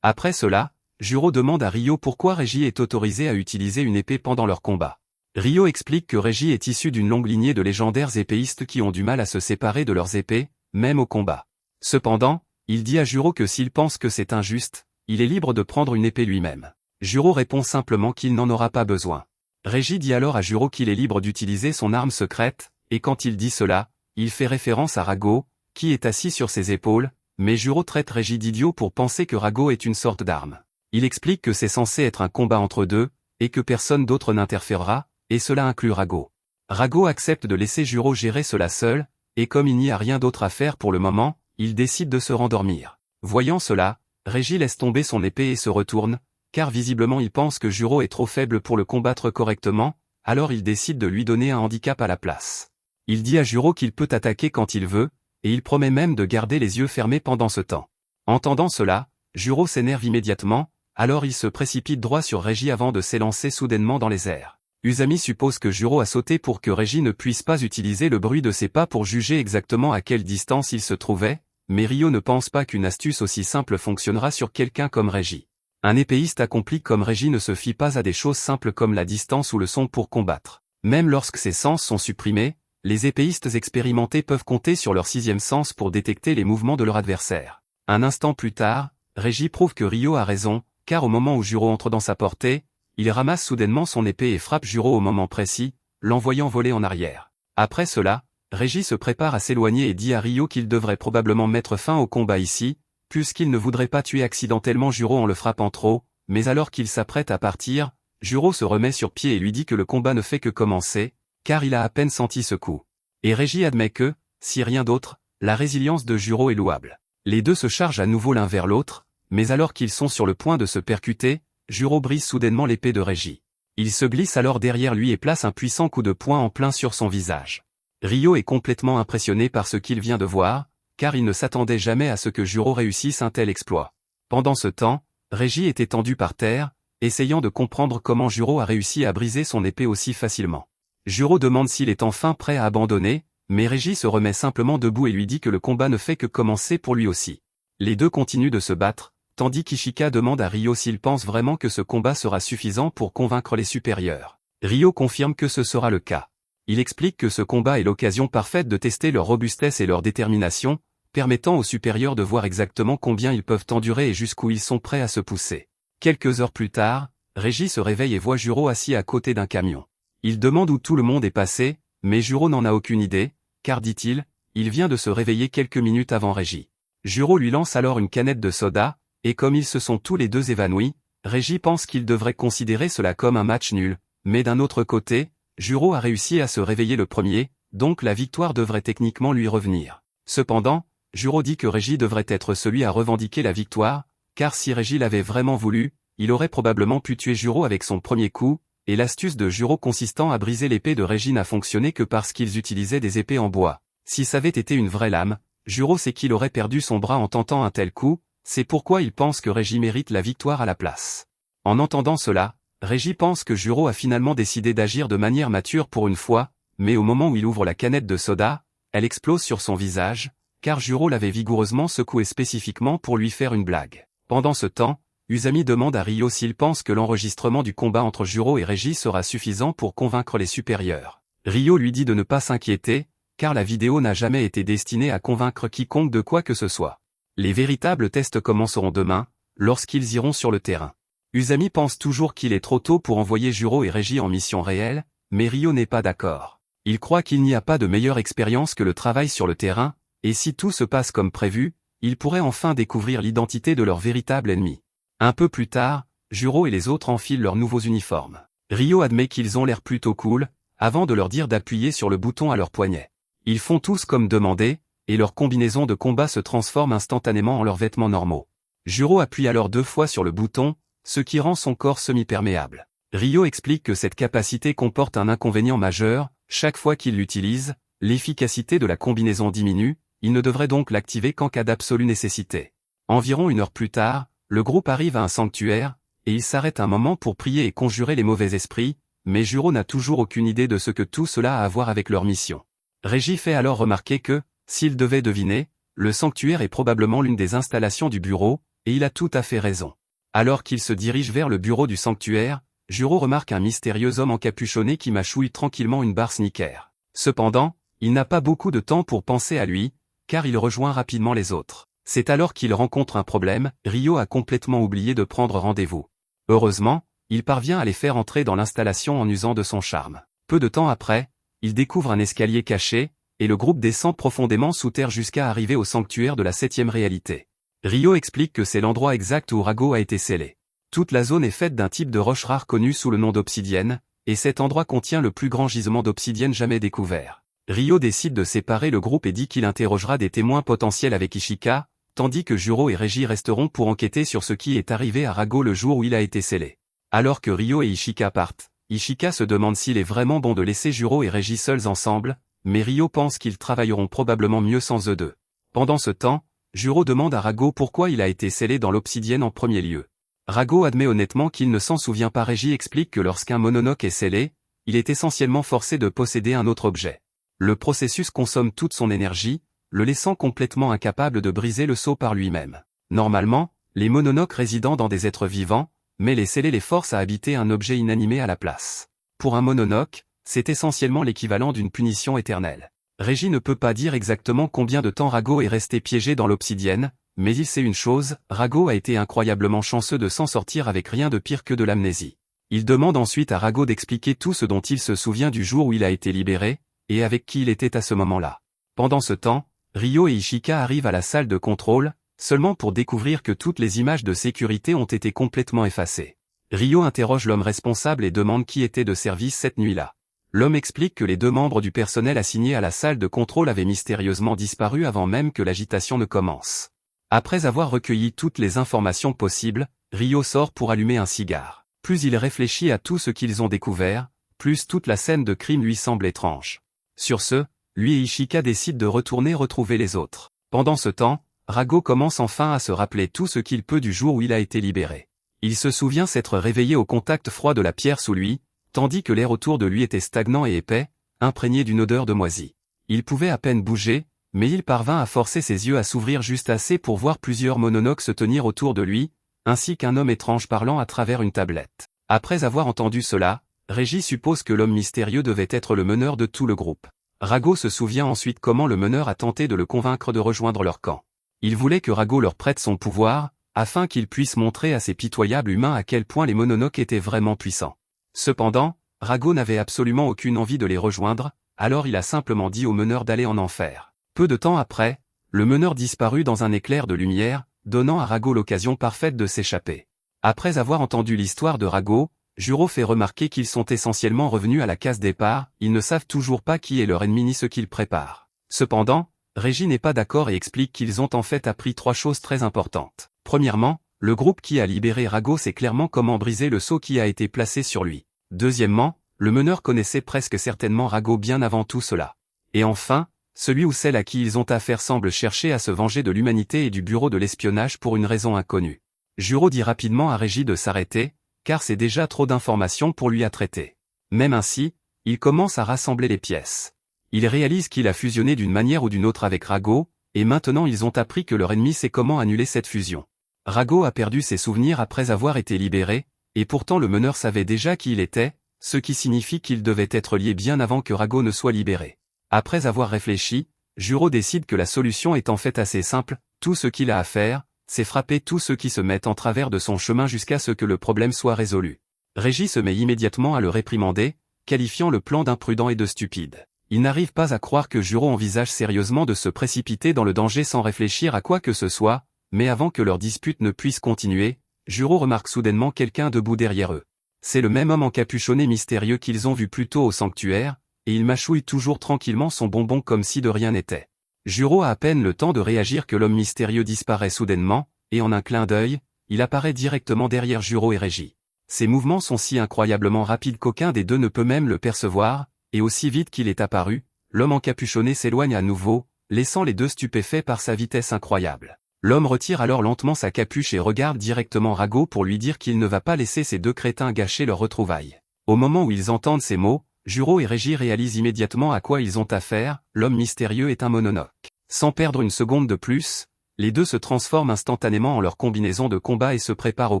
Après cela, Juro demande à Ryo pourquoi Reiji est autorisé à utiliser une épée pendant leur combat. Ryo explique que Reiji est issu d'une longue lignée de légendaires épéistes qui ont du mal à se séparer de leurs épées, même au combat. Cependant, il dit à Juro que s'il pense que c'est injuste, il est libre de prendre une épée lui-même. Juro répond simplement qu'il n'en aura pas besoin. Reiji dit alors à Juro qu'il est libre d'utiliser son arme secrète, et quand il dit cela, il fait référence à Rago, qui est assis sur ses épaules, mais Juro traite Reiji d'idiot pour penser que Rago est une sorte d'arme. Il explique que c'est censé être un combat entre deux, et que personne d'autre n'interférera, et cela inclut Rago. Rago accepte de laisser Juro gérer cela seul, et comme il n'y a rien d'autre à faire pour le moment, il décide de se rendormir. Voyant cela, Reiji laisse tomber son épée et se retourne, car visiblement il pense que Juro est trop faible pour le combattre correctement, alors il décide de lui donner un handicap à la place. Il dit à Juro qu'il peut attaquer quand il veut, et il promet même de garder les yeux fermés pendant ce temps. Entendant cela, Juro s'énerve immédiatement, alors il se précipite droit sur Reiji avant de s'élancer soudainement dans les airs. Usami suppose que Juro a sauté pour que Reiji ne puisse pas utiliser le bruit de ses pas pour juger exactement à quelle distance il se trouvait, mais Ryo ne pense pas qu'une astuce aussi simple fonctionnera sur quelqu'un comme Reiji. Un épéiste accompli comme Reiji ne se fie pas à des choses simples comme la distance ou le son pour combattre. Même lorsque ses sens sont supprimés, les épéistes expérimentés peuvent compter sur leur sixième sens pour détecter les mouvements de leur adversaire. Un instant plus tard, Reiji prouve que Ryo a raison, car au moment où Juro entre dans sa portée, il ramasse soudainement son épée et frappe Juro au moment précis, l'envoyant voler en arrière. Après cela, Reiji se prépare à s'éloigner et dit à Ryo qu'il devrait probablement mettre fin au combat ici, puisqu'il ne voudrait pas tuer accidentellement Juro en le frappant trop, mais alors qu'il s'apprête à partir, Juro se remet sur pied et lui dit que le combat ne fait que commencer, car il a à peine senti ce coup. Et Reiji admet que, si rien d'autre, la résilience de Juro est louable. Les deux se chargent à nouveau l'un vers l'autre, mais alors qu'ils sont sur le point de se percuter, Juro brise soudainement l'épée de Reiji. Il se glisse alors derrière lui et place un puissant coup de poing en plein sur son visage. Ryo est complètement impressionné par ce qu'il vient de voir, car il ne s'attendait jamais à ce que Juro réussisse un tel exploit. Pendant ce temps, Reiji est étendu par terre, essayant de comprendre comment Juro a réussi à briser son épée aussi facilement. Juro demande s'il est enfin prêt à abandonner, mais Reiji se remet simplement debout et lui dit que le combat ne fait que commencer pour lui aussi. Les deux continuent de se battre, tandis qu'Ishika demande à Ryo s'il pense vraiment que ce combat sera suffisant pour convaincre les supérieurs. Ryo confirme que ce sera le cas. Il explique que ce combat est l'occasion parfaite de tester leur robustesse et leur détermination, permettant aux supérieurs de voir exactement combien ils peuvent endurer et jusqu'où ils sont prêts à se pousser. Quelques heures plus tard, Reiji se réveille et voit Juro assis à côté d'un camion. Il demande où tout le monde est passé, mais Juro n'en a aucune idée, car dit-il, il vient de se réveiller quelques minutes avant Reiji. Juro lui lance alors une canette de soda, et comme ils se sont tous les deux évanouis, Régis pense qu'il devrait considérer cela comme un match nul, mais d'un autre côté, Juro a réussi à se réveiller le premier, donc la victoire devrait techniquement lui revenir. Cependant, Juro dit que Régis devrait être celui à revendiquer la victoire, car si Régis l'avait vraiment voulu, il aurait probablement pu tuer Juro avec son premier coup, et l'astuce de Juro consistant à briser l'épée de Régis n'a fonctionné que parce qu'ils utilisaient des épées en bois. Si ça avait été une vraie lame, Juro sait qu'il aurait perdu son bras en tentant un tel coup, c'est pourquoi il pense que Régis mérite la victoire à la place. En entendant cela, Régis pense que Juro a finalement décidé d'agir de manière mature pour une fois, mais au moment où il ouvre la canette de soda, elle explose sur son visage, car Juro l'avait vigoureusement secoué spécifiquement pour lui faire une blague. Pendant ce temps, Usami demande à Ryo s'il pense que l'enregistrement du combat entre Juro et Régis sera suffisant pour convaincre les supérieurs. Ryo lui dit de ne pas s'inquiéter, car la vidéo n'a jamais été destinée à convaincre quiconque de quoi que ce soit. Les véritables tests commenceront demain, lorsqu'ils iront sur le terrain. Usami pense toujours qu'il est trop tôt pour envoyer Juro et Régis en mission réelle, mais Ryo n'est pas d'accord. Il croit qu'il n'y a pas de meilleure expérience que le travail sur le terrain, et si tout se passe comme prévu, ils pourraient enfin découvrir l'identité de leur véritable ennemi. Un peu plus tard, Juro et les autres enfilent leurs nouveaux uniformes. Ryo admet qu'ils ont l'air plutôt cool, avant de leur dire d'appuyer sur le bouton à leur poignet. Ils font tous comme demandé, et leur combinaison de combat se transforme instantanément en leurs vêtements normaux. Juro appuie alors 2 fois sur le bouton, ce qui rend son corps semi-perméable. Ryo explique que cette capacité comporte un inconvénient majeur, chaque fois qu'il l'utilise, l'efficacité de la combinaison diminue, il ne devrait donc l'activer qu'en cas d'absolue nécessité. Environ 1 heure plus tard, le groupe arrive à un sanctuaire, et il s'arrête un moment pour prier et conjurer les mauvais esprits, mais Juro n'a toujours aucune idée de ce que tout cela a à voir avec leur mission. Régis fait alors remarquer que, s'il devait deviner, le sanctuaire est probablement l'une des installations du bureau, et il a tout à fait raison. Alors qu'il se dirige vers le bureau du sanctuaire, Juro remarque un mystérieux homme encapuchonné qui mâchouille tranquillement une barre Snickers. Cependant, il n'a pas beaucoup de temps pour penser à lui, car il rejoint rapidement les autres. C'est alors qu'il rencontre un problème, Ryo a complètement oublié de prendre rendez-vous. Heureusement, il parvient à les faire entrer dans l'installation en usant de son charme. Peu de temps après, il découvre un escalier caché, et le groupe descend profondément sous terre jusqu'à arriver au sanctuaire de la 7e réalité. Ryo explique que c'est l'endroit exact où Rago a été scellé. Toute la zone est faite d'un type de roche rare connu sous le nom d'obsidienne, et cet endroit contient le plus grand gisement d'obsidienne jamais découvert. Ryo décide de séparer le groupe et dit qu'il interrogera des témoins potentiels avec Ishika, tandis que Juro et Régis resteront pour enquêter sur ce qui est arrivé à Rago le jour où il a été scellé. Alors que Ryo et Ishika partent, Ishika se demande s'il est vraiment bon de laisser Juro et Régis seuls ensemble, mais Ryo pense qu'ils travailleront probablement mieux sans eux deux. Pendant ce temps, Juro demande à Rago pourquoi il a été scellé dans l'obsidienne en premier lieu. Rago admet honnêtement qu'il ne s'en souvient pas. Régis explique que lorsqu'un mononoke est scellé, il est essentiellement forcé de posséder un autre objet. Le processus consomme toute son énergie, le laissant complètement incapable de briser le sceau par lui-même. Normalement, les mononoques résident dans des êtres vivants, mais les scellés les forcent à habiter un objet inanimé à la place. Pour un mononoke, c'est essentiellement l'équivalent d'une punition éternelle. Régis ne peut pas dire exactement combien de temps Rago est resté piégé dans l'obsidienne, mais il sait une chose, Rago a été incroyablement chanceux de s'en sortir avec rien de pire que de l'amnésie. Il demande ensuite à Rago d'expliquer tout ce dont il se souvient du jour où il a été libéré, et avec qui il était à ce moment-là. Pendant ce temps, Ryo et Ishika arrivent à la salle de contrôle, seulement pour découvrir que toutes les images de sécurité ont été complètement effacées. Ryo interroge l'homme responsable et demande qui était de service cette nuit-là. L'homme explique que les 2 membres du personnel assignés à la salle de contrôle avaient mystérieusement disparu avant même que l'agitation ne commence. Après avoir recueilli toutes les informations possibles, Ryo sort pour allumer un cigare. Plus il réfléchit à tout ce qu'ils ont découvert, plus toute la scène de crime lui semble étrange. Sur ce, lui et Ishika décident de retourner retrouver les autres. Pendant ce temps, Rago commence enfin à se rappeler tout ce qu'il peut du jour où il a été libéré. Il se souvient s'être réveillé au contact froid de la pierre sous lui, tandis que l'air autour de lui était stagnant et épais, imprégné d'une odeur de moisi. Il pouvait à peine bouger, mais il parvint à forcer ses yeux à s'ouvrir juste assez pour voir plusieurs mononoques se tenir autour de lui, ainsi qu'un homme étrange parlant à travers une tablette. Après avoir entendu cela, Régis suppose que l'homme mystérieux devait être le meneur de tout le groupe. Rago se souvient ensuite comment le meneur a tenté de le convaincre de rejoindre leur camp. Il voulait que Rago leur prête son pouvoir, afin qu'il puisse montrer à ces pitoyables humains à quel point les mononoques étaient vraiment puissants. Cependant, Rago n'avait absolument aucune envie de les rejoindre, alors il a simplement dit au meneur d'aller en enfer. Peu de temps après, Le meneur disparut dans un éclair de lumière, donnant à Rago l'occasion parfaite de s'échapper. Après avoir entendu l'histoire de Rago, Juro fait remarquer qu'ils sont essentiellement revenus à la case départ, ils ne savent toujours pas qui est leur ennemi ni ce qu'ils préparent. Cependant, Régie n'est pas d'accord et explique qu'ils ont en fait appris 3 choses très importantes. Premièrement, le groupe qui a libéré Rago sait clairement comment briser le sceau qui a été placé sur lui. Deuxièmement, le meneur connaissait presque certainement Rago bien avant tout cela. Et enfin, celui ou celle à qui ils ont affaire semble chercher à se venger de l'humanité et du bureau de l'espionnage pour une raison inconnue. Juro dit rapidement à Régie de s'arrêter, car c'est déjà trop d'informations pour lui à traiter. Même ainsi, il commence à rassembler les pièces. Il réalise qu'il a fusionné d'une manière ou d'une autre avec Rago, et maintenant ils ont appris que leur ennemi sait comment annuler cette fusion. Rago a perdu ses souvenirs après avoir été libéré, et pourtant le meneur savait déjà qui il était, ce qui signifie qu'il devait être lié bien avant que Rago ne soit libéré. Après avoir réfléchi, Juro décide que la solution est en fait assez simple, tout ce qu'il a à faire, c'est frapper tous ceux qui se mettent en travers de son chemin jusqu'à ce que le problème soit résolu. Régie se met immédiatement à le réprimander, qualifiant le plan d'imprudent et de stupide. Il n'arrive pas à croire que Juro envisage sérieusement de se précipiter dans le danger sans réfléchir à quoi que ce soit, mais avant que leur dispute ne puisse continuer, Juro remarque soudainement quelqu'un debout derrière eux. C'est le même homme encapuchonné mystérieux qu'ils ont vu plus tôt au sanctuaire, et il mâchouille toujours tranquillement son bonbon comme si de rien n'était. Juro a à peine le temps de réagir que l'homme mystérieux disparaît soudainement, et en un clin d'œil, il apparaît directement derrière Juro et Régie. Ses mouvements sont si incroyablement rapides qu'aucun des deux ne peut même le percevoir, et aussi vite qu'il est apparu, l'homme encapuchonné s'éloigne à nouveau, laissant les deux stupéfaits par sa vitesse incroyable. L'homme retire alors lentement sa capuche et regarde directement Rago pour lui dire qu'il ne va pas laisser ces deux crétins gâcher leur retrouvaille. Au moment où ils entendent ces mots, Juro et Régie réalisent immédiatement à quoi ils ont affaire, l'homme mystérieux est un mononoke. Sans perdre une seconde de plus, les deux se transforment instantanément en leur combinaison de combat et se préparent au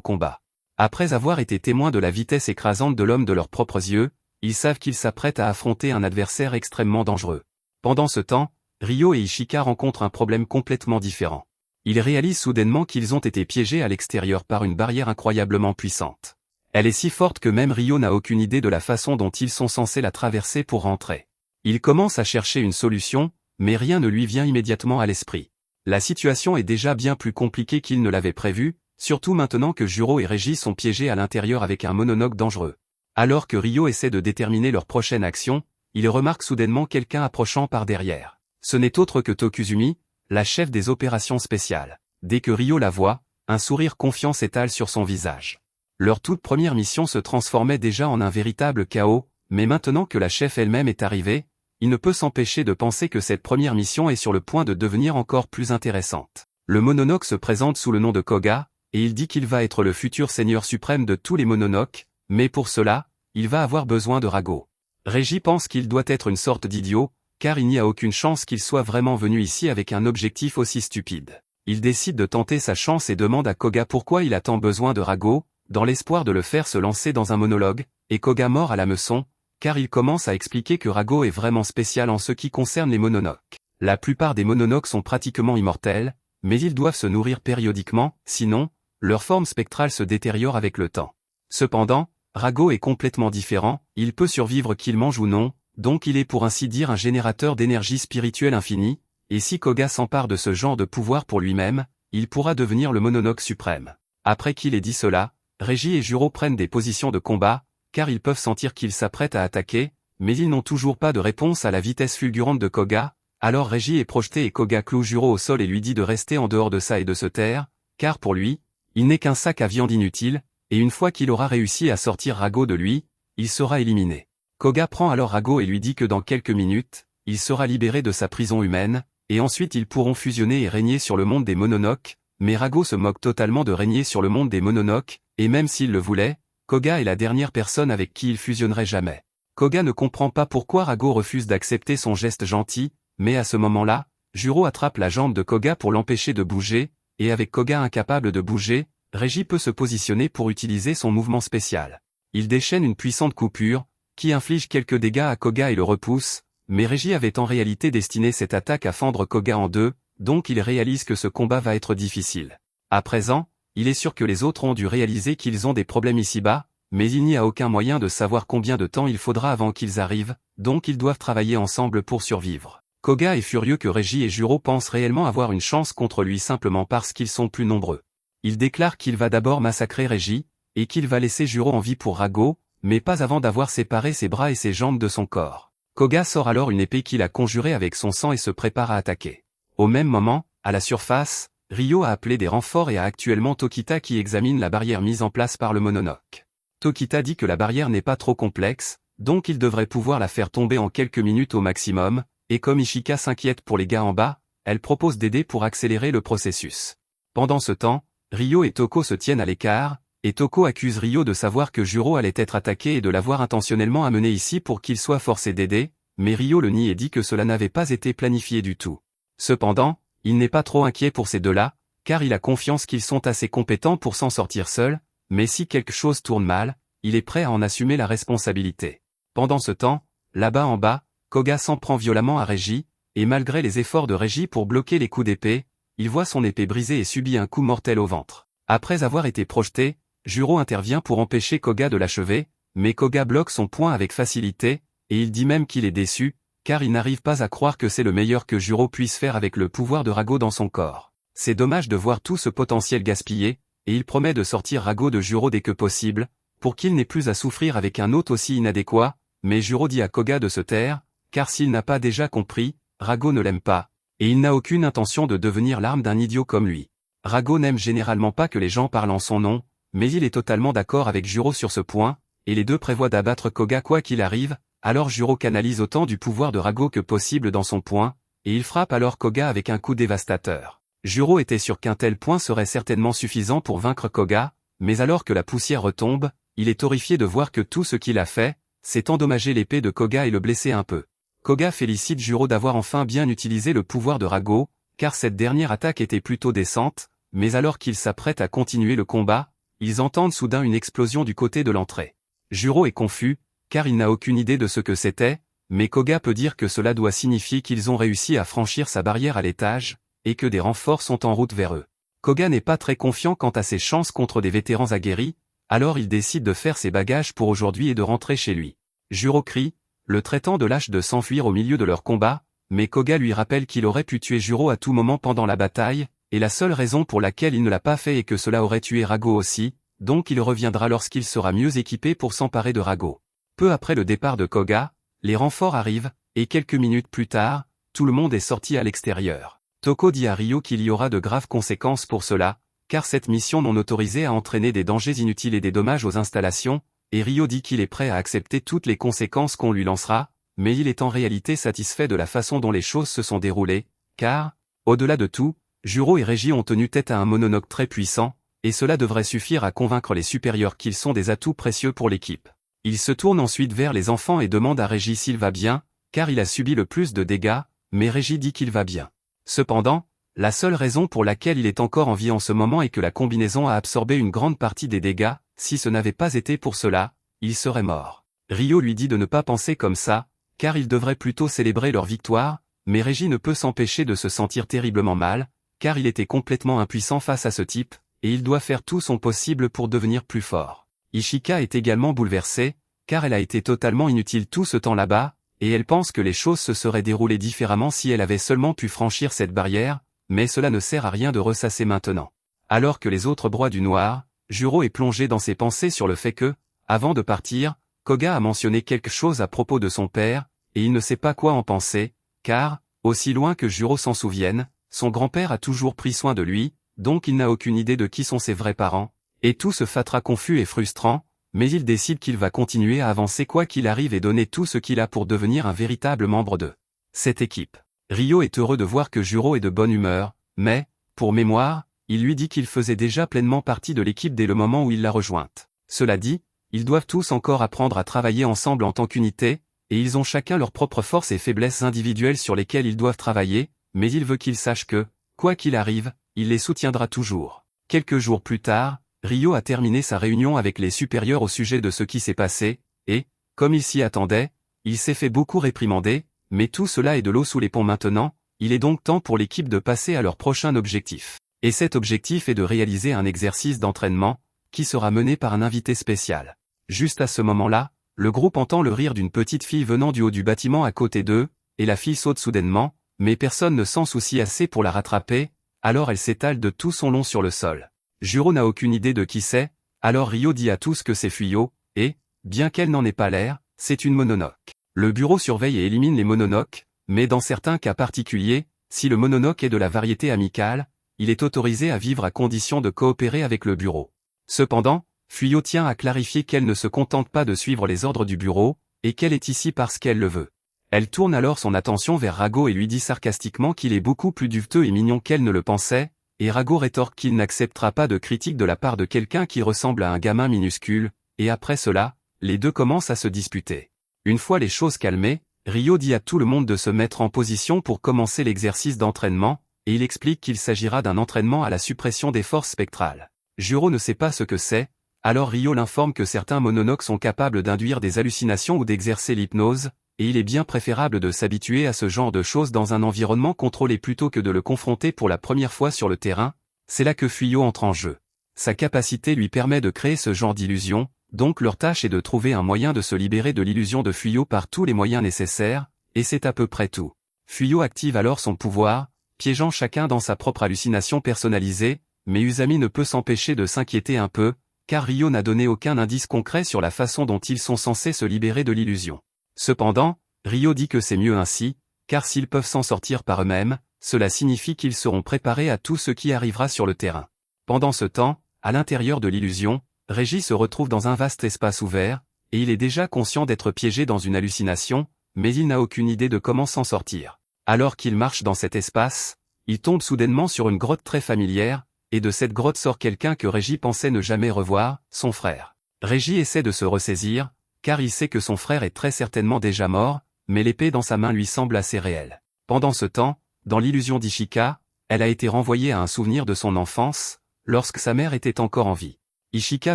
combat. Après avoir été témoins de la vitesse écrasante de l'homme de leurs propres yeux, ils savent qu'ils s'apprêtent à affronter un adversaire extrêmement dangereux. Pendant ce temps, Ryo et Ishika rencontrent un problème complètement différent. Ils réalisent soudainement qu'ils ont été piégés à l'extérieur par une barrière incroyablement puissante. Elle est si forte que même Ryo n'a aucune idée de la façon dont ils sont censés la traverser pour rentrer. Il commence à chercher une solution, mais rien ne lui vient immédiatement à l'esprit. La situation est déjà bien plus compliquée qu'il ne l'avait prévu, surtout maintenant que Juro et Régie sont piégés à l'intérieur avec un mononoke dangereux. Alors que Ryo essaie de déterminer leur prochaine action, il remarque soudainement quelqu'un approchant par derrière. Ce n'est autre que Tokuzumi, la chef des opérations spéciales. Dès que Ryo la voit, un sourire confiant s'étale sur son visage. Leur toute première mission se transformait déjà en un véritable chaos, mais maintenant que la chef elle-même est arrivée, il ne peut s'empêcher de penser que cette première mission est sur le point de devenir encore plus intéressante. Le mononoke se présente sous le nom de Koga, et il dit qu'il va être le futur seigneur suprême de tous les mononoke, mais pour cela, il va avoir besoin de Rago. Régie pense qu'il doit être une sorte d'idiot, car il n'y a aucune chance qu'il soit vraiment venu ici avec un objectif aussi stupide. Il décide de tenter sa chance et demande à Koga pourquoi il a tant besoin de Rago, dans l'espoir de le faire se lancer dans un monologue, et Koga mord à l'hameçon, car il commence à expliquer que Rago est vraiment spécial en ce qui concerne les mononoke. La plupart des mononoke sont pratiquement immortels, mais ils doivent se nourrir périodiquement, sinon, leur forme spectrale se détériore avec le temps. Cependant, Rago est complètement différent, il peut survivre qu'il mange ou non, donc il est pour ainsi dire un générateur d'énergie spirituelle infinie, et si Koga s'empare de ce genre de pouvoir pour lui-même, il pourra devenir le mononoke suprême. Après qu'il ait dit cela, Régie et Juro prennent des positions de combat, car ils peuvent sentir qu'ils s'apprêtent à attaquer, mais ils n'ont toujours pas de réponse à la vitesse fulgurante de Koga, alors Régie est projetée et Koga cloue Juro au sol et lui dit de rester en dehors de ça et de se taire, car pour lui, il n'est qu'un sac à viande inutile, et une fois qu'il aura réussi à sortir Rago de lui, il sera éliminé. Koga prend alors Rago et lui dit que dans quelques minutes, il sera libéré de sa prison humaine, et ensuite ils pourront fusionner et régner sur le monde des mononoke, mais Rago se moque totalement de régner sur le monde des mononoke, et même s'il le voulait, Koga est la dernière personne avec qui il fusionnerait jamais. Koga ne comprend pas pourquoi Rago refuse d'accepter son geste gentil, mais à ce moment-là, Juro attrape la jambe de Koga pour l'empêcher de bouger, et avec Koga incapable de bouger, Régie peut se positionner pour utiliser son mouvement spécial. Il déchaîne une puissante coupure, qui inflige quelques dégâts à Koga et le repousse, mais Régie avait en réalité destiné cette attaque à fendre Koga en deux, donc il réalise que ce combat va être difficile. À présent, il est sûr que les autres ont dû réaliser qu'ils ont des problèmes ici-bas, mais il n'y a aucun moyen de savoir combien de temps il faudra avant qu'ils arrivent, donc ils doivent travailler ensemble pour survivre. Koga est furieux que Régie et Juro pensent réellement avoir une chance contre lui simplement parce qu'ils sont plus nombreux. Il déclare qu'il va d'abord massacrer Régie, et qu'il va laisser Juro en vie pour Rago, mais pas avant d'avoir séparé ses bras et ses jambes de son corps. Koga sort alors une épée qu'il a conjurée avec son sang et se prépare à attaquer. Au même moment, à la surface, Ryo a appelé des renforts et a actuellement Tokita qui examine la barrière mise en place par le Mononoke. Tokita dit que la barrière n'est pas trop complexe, donc il devrait pouvoir la faire tomber en quelques minutes au maximum, et comme Ishika s'inquiète pour les gars en bas, elle propose d'aider pour accélérer le processus. Pendant ce temps, Ryo et Toko se tiennent à l'écart, et Toko accuse Ryo de savoir que Juro allait être attaqué et de l'avoir intentionnellement amené ici pour qu'il soit forcé d'aider, mais Ryo le nie et dit que cela n'avait pas été planifié du tout. Cependant, il n'est pas trop inquiet pour ces deux-là, car il a confiance qu'ils sont assez compétents pour s'en sortir seuls, mais si quelque chose tourne mal, il est prêt à en assumer la responsabilité. Pendant ce temps, là-bas en bas, Koga s'en prend violemment à Régie, et malgré les efforts de Régie pour bloquer les coups d'épée, il voit son épée brisée et subit un coup mortel au ventre. Après avoir été projeté, Juro intervient pour empêcher Koga de l'achever, mais Koga bloque son poing avec facilité, et il dit même qu'il est déçu, car il n'arrive pas à croire que c'est le meilleur que Juro puisse faire avec le pouvoir de Rago dans son corps. C'est dommage de voir tout ce potentiel gaspillé, et il promet de sortir Rago de Juro dès que possible, pour qu'il n'ait plus à souffrir avec un hôte aussi inadéquat, mais Juro dit à Koga de se taire, car s'il n'a pas déjà compris, Rago ne l'aime pas, et il n'a aucune intention de devenir l'arme d'un idiot comme lui. Rago n'aime généralement pas que les gens parlent en son nom, mais il est totalement d'accord avec Juro sur ce point, et les deux prévoient d'abattre Koga quoi qu'il arrive, alors Juro canalise autant du pouvoir de Rago que possible dans son poing, et il frappe alors Koga avec un coup dévastateur. Juro était sûr qu'un tel point serait certainement suffisant pour vaincre Koga, mais alors que la poussière retombe, il est horrifié de voir que tout ce qu'il a fait, c'est endommager l'épée de Koga et le blesser un peu. Koga félicite Juro d'avoir enfin bien utilisé le pouvoir de Rago, car cette dernière attaque était plutôt décente, mais alors qu'ils s'apprêtent à continuer le combat, ils entendent soudain une explosion du côté de l'entrée. Juro est confus, car il n'a aucune idée de ce que c'était, mais Koga peut dire que cela doit signifier qu'ils ont réussi à franchir sa barrière à l'étage, et que des renforts sont en route vers eux. Koga n'est pas très confiant quant à ses chances contre des vétérans aguerris, alors il décide de faire ses bagages pour aujourd'hui et de rentrer chez lui. Juro crie, le traitant de lâche de s'enfuir au milieu de leur combat, mais Koga lui rappelle qu'il aurait pu tuer Juro à tout moment pendant la bataille, et la seule raison pour laquelle il ne l'a pas fait est que cela aurait tué Rago aussi, donc il reviendra lorsqu'il sera mieux équipé pour s'emparer de Rago. Peu après le départ de Koga, les renforts arrivent, et quelques minutes plus tard, tout le monde est sorti à l'extérieur. Toko dit à Ryo qu'il y aura de graves conséquences pour cela, car cette mission non autorisée a entraîné des dangers inutiles et des dommages aux installations, et Ryo dit qu'il est prêt à accepter toutes les conséquences qu'on lui lancera, mais il est en réalité satisfait de la façon dont les choses se sont déroulées, car, au-delà de tout, Juro et Régie ont tenu tête à un Mononoke très puissant, et cela devrait suffire à convaincre les supérieurs qu'ils sont des atouts précieux pour l'équipe. Il se tourne ensuite vers les enfants et demande à Régie s'il va bien, car il a subi le plus de dégâts, mais Régie dit qu'il va bien. Cependant, la seule raison pour laquelle il est encore en vie en ce moment est que la combinaison a absorbé une grande partie des dégâts, si ce n'avait pas été pour cela, il serait mort. Ryo lui dit de ne pas penser comme ça, car il devrait plutôt célébrer leur victoire, mais Régie ne peut s'empêcher de se sentir terriblement mal, car il était complètement impuissant face à ce type, et il doit faire tout son possible pour devenir plus fort. Ishika est également bouleversée, car elle a été totalement inutile tout ce temps là-bas, et elle pense que les choses se seraient déroulées différemment si elle avait seulement pu franchir cette barrière, mais cela ne sert à rien de ressasser maintenant. Alors que les autres broient du noir, Juro est plongé dans ses pensées sur le fait que, avant de partir, Koga a mentionné quelque chose à propos de son père, et il ne sait pas quoi en penser, car, aussi loin que Juro s'en souvienne, son grand-père a toujours pris soin de lui, donc il n'a aucune idée de qui sont ses vrais parents, et tout se fatera confus et frustrant, mais il décide qu'il va continuer à avancer quoi qu'il arrive et donner tout ce qu'il a pour devenir un véritable membre de cette équipe. Ryo est heureux de voir que Juro est de bonne humeur, mais, pour mémoire, il lui dit qu'il faisait déjà pleinement partie de l'équipe dès le moment où il l'a rejointe. Cela dit, ils doivent tous encore apprendre à travailler ensemble en tant qu'unité, et ils ont chacun leurs propres forces et faiblesses individuelles sur lesquelles ils doivent travailler, mais il veut qu'ils sachent que, quoi qu'il arrive, il les soutiendra toujours. Quelques jours plus tard, Ryo a terminé sa réunion avec les supérieurs au sujet de ce qui s'est passé, et, comme il s'y attendait, il s'est fait beaucoup réprimander, mais tout cela est de l'eau sous les ponts maintenant, il est donc temps pour l'équipe de passer à leur prochain objectif. Et cet objectif est de réaliser un exercice d'entraînement, qui sera mené par un invité spécial. Juste à ce moment-là, le groupe entend le rire d'une petite fille venant du haut du bâtiment à côté d'eux, et la fille saute soudainement, mais personne ne s'en soucie assez pour la rattraper, alors elle s'étale de tout son long sur le sol. Juro n'a aucune idée de qui c'est, alors Ryo dit à tous que c'est Fuyo, et, bien qu'elle n'en ait pas l'air, c'est une Mononoke. Le bureau surveille et élimine les Mononoke, mais dans certains cas particuliers, si le Mononoke est de la variété amicale, il est autorisé à vivre à condition de coopérer avec le bureau. Cependant, Fuyo tient à clarifier qu'elle ne se contente pas de suivre les ordres du bureau, et qu'elle est ici parce qu'elle le veut. Elle tourne alors son attention vers Rago et lui dit sarcastiquement qu'il est beaucoup plus duveteux et mignon qu'elle ne le pensait, et Rago rétorque qu'il n'acceptera pas de critique de la part de quelqu'un qui ressemble à un gamin minuscule, et après cela, les deux commencent à se disputer. Une fois les choses calmées, Ryo dit à tout le monde de se mettre en position pour commencer l'exercice d'entraînement, et il explique qu'il s'agira d'un entraînement à la suppression des forces spectrales. Juro ne sait pas ce que c'est, alors Ryo l'informe que certains Mononoke sont capables d'induire des hallucinations ou d'exercer l'hypnose, et il est bien préférable de s'habituer à ce genre de choses dans un environnement contrôlé plutôt que de le confronter pour la première fois sur le terrain. C'est là que Fuyo entre en jeu. Sa capacité lui permet de créer ce genre d'illusion, donc leur tâche est de trouver un moyen de se libérer de l'illusion de Fuyo par tous les moyens nécessaires, et c'est à peu près tout. Fuyo active alors son pouvoir, piégeant chacun dans sa propre hallucination personnalisée, mais Usami ne peut s'empêcher de s'inquiéter un peu, car Ryo n'a donné aucun indice concret sur la façon dont ils sont censés se libérer de l'illusion. Cependant, Ryo dit que c'est mieux ainsi, car s'ils peuvent s'en sortir par eux-mêmes, cela signifie qu'ils seront préparés à tout ce qui arrivera sur le terrain. Pendant ce temps, à l'intérieur de l'illusion, Reggie se retrouve dans un vaste espace ouvert, et il est déjà conscient d'être piégé dans une hallucination, mais il n'a aucune idée de comment s'en sortir. Alors qu'il marche dans cet espace, il tombe soudainement sur une grotte très familière, et de cette grotte sort quelqu'un que Reggie pensait ne jamais revoir, son frère. Reggie essaie de se ressaisir, car il sait que son frère est très certainement déjà mort, mais l'épée dans sa main lui semble assez réelle. Pendant ce temps, dans l'illusion d'Ishika, elle a été renvoyée à un souvenir de son enfance, lorsque sa mère était encore en vie. Ishika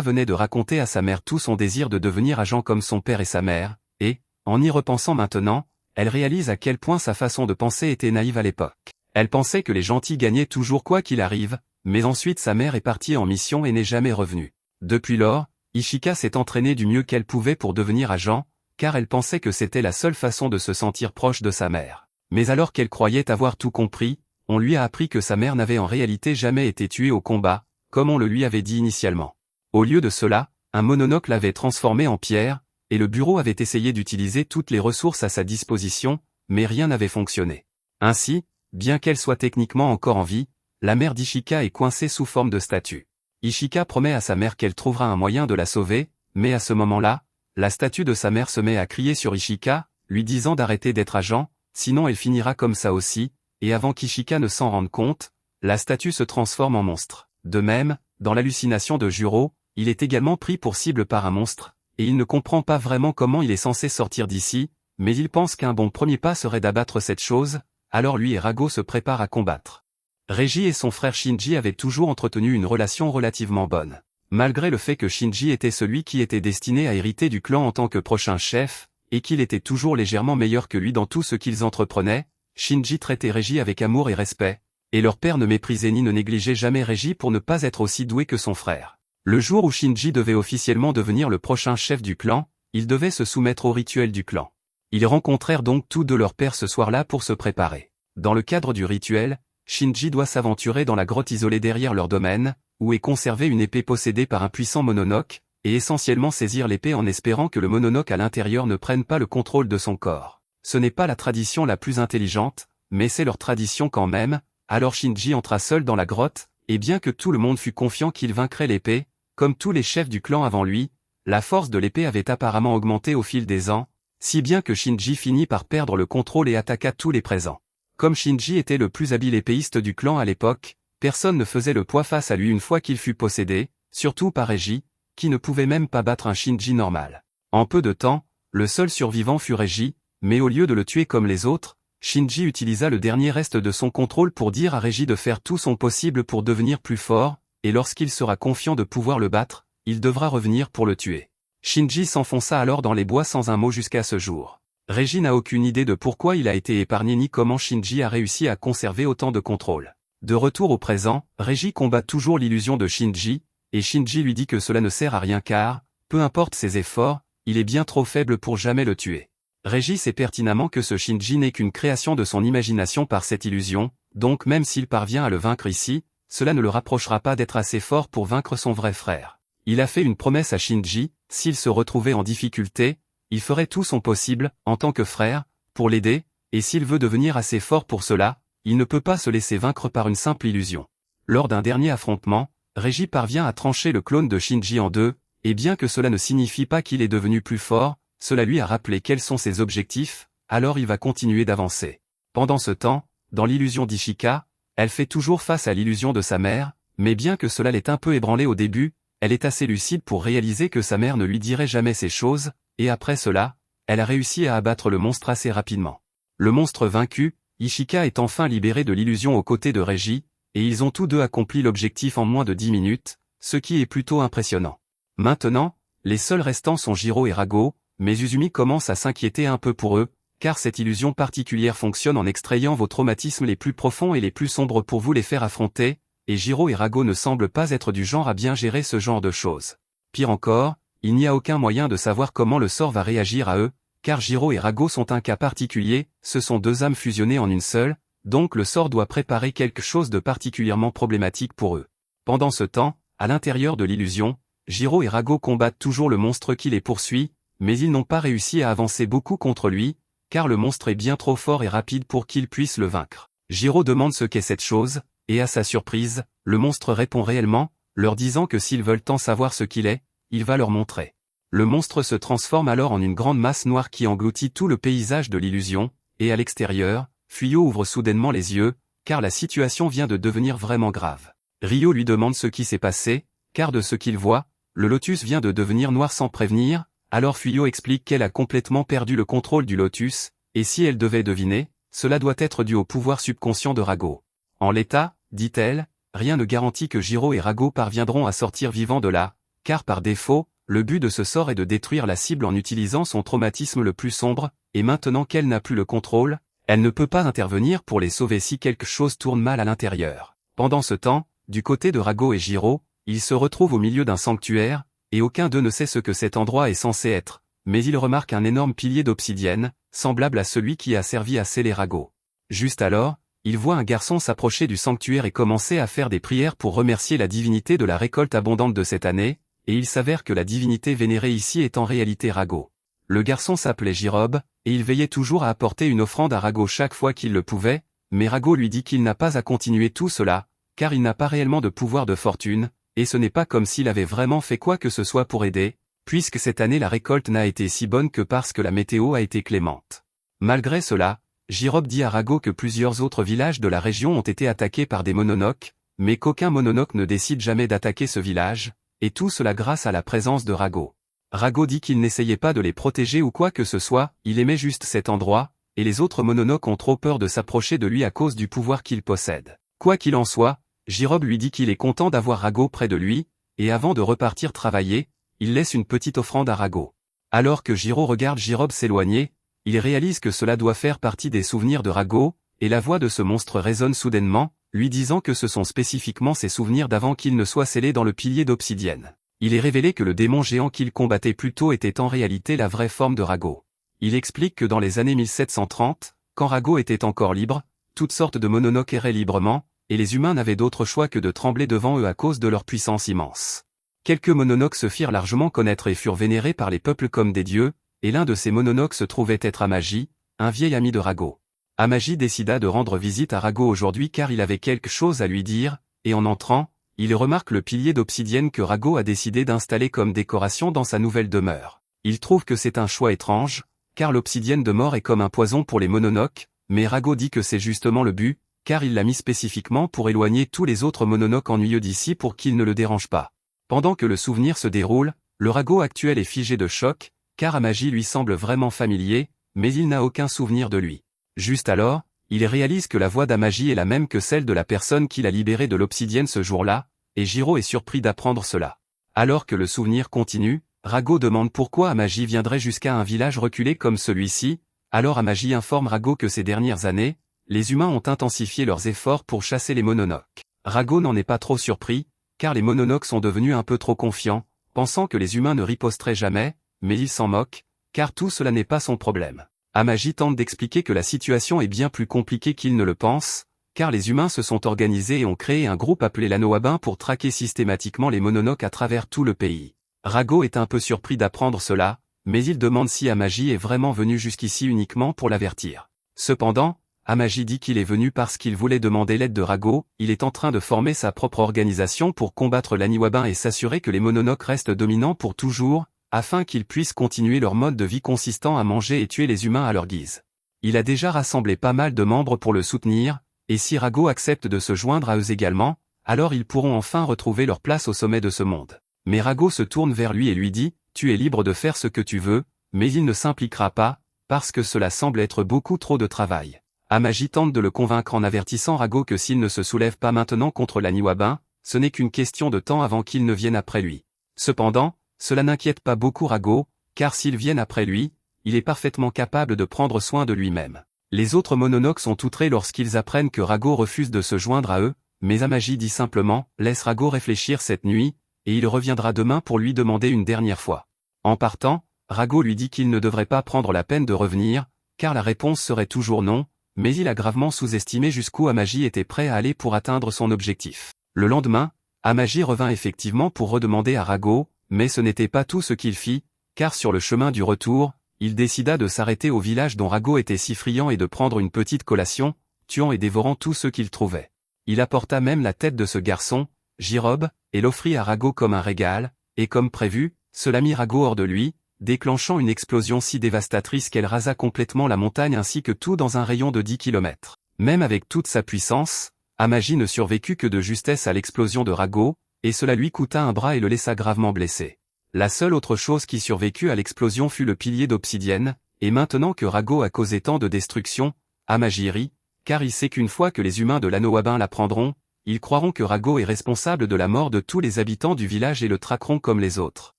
venait de raconter à sa mère tout son désir de devenir agent comme son père et sa mère, et, en y repensant maintenant, elle réalise à quel point sa façon de penser était naïve à l'époque. Elle pensait que les gentils gagnaient toujours quoi qu'il arrive, mais ensuite sa mère est partie en mission et n'est jamais revenue. Depuis lors, Ishika s'est entraînée du mieux qu'elle pouvait pour devenir agent, car elle pensait que c'était la seule façon de se sentir proche de sa mère. Mais alors qu'elle croyait avoir tout compris, on lui a appris que sa mère n'avait en réalité jamais été tuée au combat, comme on le lui avait dit initialement. Au lieu de cela, un Mononoke l'avait transformée en pierre, et le bureau avait essayé d'utiliser toutes les ressources à sa disposition, mais rien n'avait fonctionné. Ainsi, bien qu'elle soit techniquement encore en vie, la mère d'Ishika est coincée sous forme de statue. Ishika promet à sa mère qu'elle trouvera un moyen de la sauver, mais à ce moment-là, la statue de sa mère se met à crier sur Ishika, lui disant d'arrêter d'être agent, sinon elle finira comme ça aussi, et avant qu'Ishika ne s'en rende compte, la statue se transforme en monstre. De même, dans l'hallucination de Juro, il est également pris pour cible par un monstre, et il ne comprend pas vraiment comment il est censé sortir d'ici, mais il pense qu'un bon premier pas serait d'abattre cette chose, alors lui et Rago se préparent à combattre. Reggie et son frère Shinji avaient toujours entretenu une relation relativement bonne. Malgré le fait que Shinji était celui qui était destiné à hériter du clan en tant que prochain chef, et qu'il était toujours légèrement meilleur que lui dans tout ce qu'ils entreprenaient, Shinji traitait Reggie avec amour et respect, et leur père ne méprisait ni ne négligeait jamais Reggie pour ne pas être aussi doué que son frère. Le jour où Shinji devait officiellement devenir le prochain chef du clan, il devait se soumettre au rituel du clan. Ils rencontrèrent donc tous deux leur père ce soir-là pour se préparer. Dans le cadre du rituel, Shinji doit s'aventurer dans la grotte isolée derrière leur domaine, où est conservée une épée possédée par un puissant Mononoke, et essentiellement saisir l'épée en espérant que le Mononoke à l'intérieur ne prenne pas le contrôle de son corps. Ce n'est pas la tradition la plus intelligente, mais c'est leur tradition quand même, alors Shinji entra seul dans la grotte, et bien que tout le monde fût confiant qu'il vaincrait l'épée, comme tous les chefs du clan avant lui, la force de l'épée avait apparemment augmenté au fil des ans, si bien que Shinji finit par perdre le contrôle et attaqua tous les présents. Comme Shinji était le plus habile épéiste du clan à l'époque, personne ne faisait le poids face à lui une fois qu'il fut possédé, surtout par Reggie, qui ne pouvait même pas battre un Shinji normal. En peu de temps, le seul survivant fut Reggie, mais au lieu de le tuer comme les autres, Shinji utilisa le dernier reste de son contrôle pour dire à Reggie de faire tout son possible pour devenir plus fort, et lorsqu'il sera confiant de pouvoir le battre, il devra revenir pour le tuer. Shinji s'enfonça alors dans les bois sans un mot jusqu'à ce jour. Reggie n'a aucune idée de pourquoi il a été épargné ni comment Shinji a réussi à conserver autant de contrôle. De retour au présent, Reggie combat toujours l'illusion de Shinji, et Shinji lui dit que cela ne sert à rien car, peu importe ses efforts, il est bien trop faible pour jamais le tuer. Régi sait pertinemment que ce Shinji n'est qu'une création de son imagination par cette illusion, donc même s'il parvient à le vaincre ici, cela ne le rapprochera pas d'être assez fort pour vaincre son vrai frère. Il a fait une promesse à Shinji, s'il se retrouvait en difficulté, il ferait tout son possible, en tant que frère, pour l'aider, et s'il veut devenir assez fort pour cela, il ne peut pas se laisser vaincre par une simple illusion. Lors d'un dernier affrontement, Régi parvient à trancher le clone de Shinji en deux, et bien que cela ne signifie pas qu'il est devenu plus fort, cela lui a rappelé quels sont ses objectifs, alors il va continuer d'avancer. Pendant ce temps, dans l'illusion d'Ishika, elle fait toujours face à l'illusion de sa mère, mais bien que cela l'ait un peu ébranlée au début, elle est assez lucide pour réaliser que sa mère ne lui dirait jamais ces choses, et après cela, elle a réussi à abattre le monstre assez rapidement. Le monstre vaincu, Ishika est enfin libéré de l'illusion aux côtés de Régi, et ils ont tous deux accompli l'objectif en moins de 10 minutes, ce qui est plutôt impressionnant. Maintenant, les seuls restants sont Jiro et Rago, mais Uzumi commence à s'inquiéter un peu pour eux, car cette illusion particulière fonctionne en extrayant vos traumatismes les plus profonds et les plus sombres pour vous les faire affronter, et Jiro et Rago ne semblent pas être du genre à bien gérer ce genre de choses. Pire encore, il n'y a aucun moyen de savoir comment le sort va réagir à eux, car Jiro et Rago sont un cas particulier, ce sont deux âmes fusionnées en une seule, donc le sort doit préparer quelque chose de particulièrement problématique pour eux. Pendant ce temps, à l'intérieur de l'illusion, Jiro et Rago combattent toujours le monstre qui les poursuit, mais ils n'ont pas réussi à avancer beaucoup contre lui, car le monstre est bien trop fort et rapide pour qu'ils puissent le vaincre. Jiro demande ce qu'est cette chose, et à sa surprise, le monstre répond réellement, leur disant que s'ils veulent tant savoir ce qu'il est, il va leur montrer. Le monstre se transforme alors en une grande masse noire qui engloutit tout le paysage de l'illusion, et à l'extérieur, Fuyo ouvre soudainement les yeux, car la situation vient de devenir vraiment grave. Ryo lui demande ce qui s'est passé, car de ce qu'il voit, le lotus vient de devenir noir sans prévenir, alors Fuyo explique qu'elle a complètement perdu le contrôle du lotus, et si elle devait deviner, cela doit être dû au pouvoir subconscient de Rago. En l'état, dit-elle, rien ne garantit que Jiro et Rago parviendront à sortir vivants de là, car par défaut, le but de ce sort est de détruire la cible en utilisant son traumatisme le plus sombre, et maintenant qu'elle n'a plus le contrôle, elle ne peut pas intervenir pour les sauver si quelque chose tourne mal à l'intérieur. Pendant ce temps, du côté de Rago et Jiro, ils se retrouvent au milieu d'un sanctuaire, et aucun d'eux ne sait ce que cet endroit est censé être, mais ils remarquent un énorme pilier d'obsidienne, semblable à celui qui a servi à sceller Rago. Juste alors, ils voient un garçon s'approcher du sanctuaire et commencer à faire des prières pour remercier la divinité de la récolte abondante de cette année, et il s'avère que la divinité vénérée ici est en réalité Rago. Le garçon s'appelait Jirob, et il veillait toujours à apporter une offrande à Rago chaque fois qu'il le pouvait, mais Rago lui dit qu'il n'a pas à continuer tout cela, car il n'a pas réellement de pouvoir de fortune, et ce n'est pas comme s'il avait vraiment fait quoi que ce soit pour aider, puisque cette année la récolte n'a été si bonne que parce que la météo a été clémente. Malgré cela, Jirob dit à Rago que plusieurs autres villages de la région ont été attaqués par des mononoques, mais qu'aucun mononoque ne décide jamais d'attaquer ce village, et tout cela grâce à la présence de Rago. Rago dit qu'il n'essayait pas de les protéger ou quoi que ce soit, il aimait juste cet endroit, et les autres mononoques ont trop peur de s'approcher de lui à cause du pouvoir qu'il possède. Quoi qu'il en soit, Jirob lui dit qu'il est content d'avoir Rago près de lui, et avant de repartir travailler, il laisse une petite offrande à Rago. Alors que Jiro regarde Jirob s'éloigner, il réalise que cela doit faire partie des souvenirs de Rago, et la voix de ce monstre résonne soudainement, lui disant que ce sont spécifiquement ses souvenirs d'avant qu'il ne soit scellé dans le pilier d'obsidienne. Il est révélé que le démon géant qu'il combattait plus tôt était en réalité la vraie forme de Rago. Il explique que dans les années 1730, quand Rago était encore libre, toutes sortes de mononoques erraient librement, et les humains n'avaient d'autre choix que de trembler devant eux à cause de leur puissance immense. Quelques mononoques se firent largement connaître et furent vénérés par les peuples comme des dieux, et l'un de ces mononoques se trouvait être Amagi, un vieil ami de Rago. Amagi décida de rendre visite à Rago aujourd'hui car il avait quelque chose à lui dire, et en entrant, il remarque le pilier d'obsidienne que Rago a décidé d'installer comme décoration dans sa nouvelle demeure. Il trouve que c'est un choix étrange, car l'obsidienne de mort est comme un poison pour les mononoques, mais Rago dit que c'est justement le but, car il l'a mis spécifiquement pour éloigner tous les autres mononoques ennuyeux d'ici pour qu'ils ne le dérangent pas. Pendant que le souvenir se déroule, le Rago actuel est figé de choc, car Amagi lui semble vraiment familier, mais il n'a aucun souvenir de lui. Juste alors, il réalise que la voix d'Amagi est la même que celle de la personne qui l'a libéré de l'obsidienne ce jour-là, et Jiro est surpris d'apprendre cela. Alors que le souvenir continue, Rago demande pourquoi Amagi viendrait jusqu'à un village reculé comme celui-ci, alors Amagi informe Rago que ces dernières années, les humains ont intensifié leurs efforts pour chasser les mononoques. Rago n'en est pas trop surpris, car les mononoques sont devenus un peu trop confiants, pensant que les humains ne riposteraient jamais, mais il s'en moque, car tout cela n'est pas son problème. Amagi tente d'expliquer que la situation est bien plus compliquée qu'il ne le pense, car les humains se sont organisés et ont créé un groupe appelé l'Anoabin pour traquer systématiquement les mononoques à travers tout le pays. Rago est un peu surpris d'apprendre cela, mais il demande si Amagi est vraiment venu jusqu'ici uniquement pour l'avertir. Cependant, Amagi dit qu'il est venu parce qu'il voulait demander l'aide de Rago, il est en train de former sa propre organisation pour combattre l'Aniwabin et s'assurer que les mononoques restent dominants pour toujours, afin qu'ils puissent continuer leur mode de vie consistant à manger et tuer les humains à leur guise. Il a déjà rassemblé pas mal de membres pour le soutenir, et si Rago accepte de se joindre à eux également, alors ils pourront enfin retrouver leur place au sommet de ce monde. Mais Rago se tourne vers lui et lui dit, « Tu es libre de faire ce que tu veux, mais il ne s'impliquera pas, parce que cela semble être beaucoup trop de travail. » Amagi tente de le convaincre en avertissant Rago que s'il ne se soulève pas maintenant contre l'Aniwabin, ce n'est qu'une question de temps avant qu'il ne vienne après lui. Cependant, cela n'inquiète pas beaucoup Rago, car s'ils viennent après lui, il est parfaitement capable de prendre soin de lui-même. Les autres mononoques sont outrés lorsqu'ils apprennent que Rago refuse de se joindre à eux, mais Amagi dit simplement « Laisse Rago réfléchir cette nuit, et il reviendra demain pour lui demander une dernière fois. » En partant, Rago lui dit qu'il ne devrait pas prendre la peine de revenir, car la réponse serait toujours non, mais il a gravement sous-estimé jusqu'où Amagi était prêt à aller pour atteindre son objectif. Le lendemain, Amagi revint effectivement pour redemander à Rago, mais ce n'était pas tout ce qu'il fit, car sur le chemin du retour, il décida de s'arrêter au village dont Rago était si friand et de prendre une petite collation, tuant et dévorant tout ce qu'il trouvait. Il apporta même la tête de ce garçon, Jirob, et l'offrit à Rago comme un régal, et comme prévu, cela mit Rago hors de lui, déclenchant une explosion si dévastatrice qu'elle rasa complètement la montagne ainsi que tout dans un rayon de 10 km. Même avec toute sa puissance, Amagi ne survécut que de justesse à l'explosion de Rago, et cela lui coûta un bras et le laissa gravement blessé. La seule autre chose qui survécut à l'explosion fut le pilier d'obsidienne, et maintenant que Rago a causé tant de destruction, Amagi rit, car il sait qu'une fois que les humains de l'Anoabin l'apprendront, ils croiront que Rago est responsable de la mort de tous les habitants du village et le traqueront comme les autres.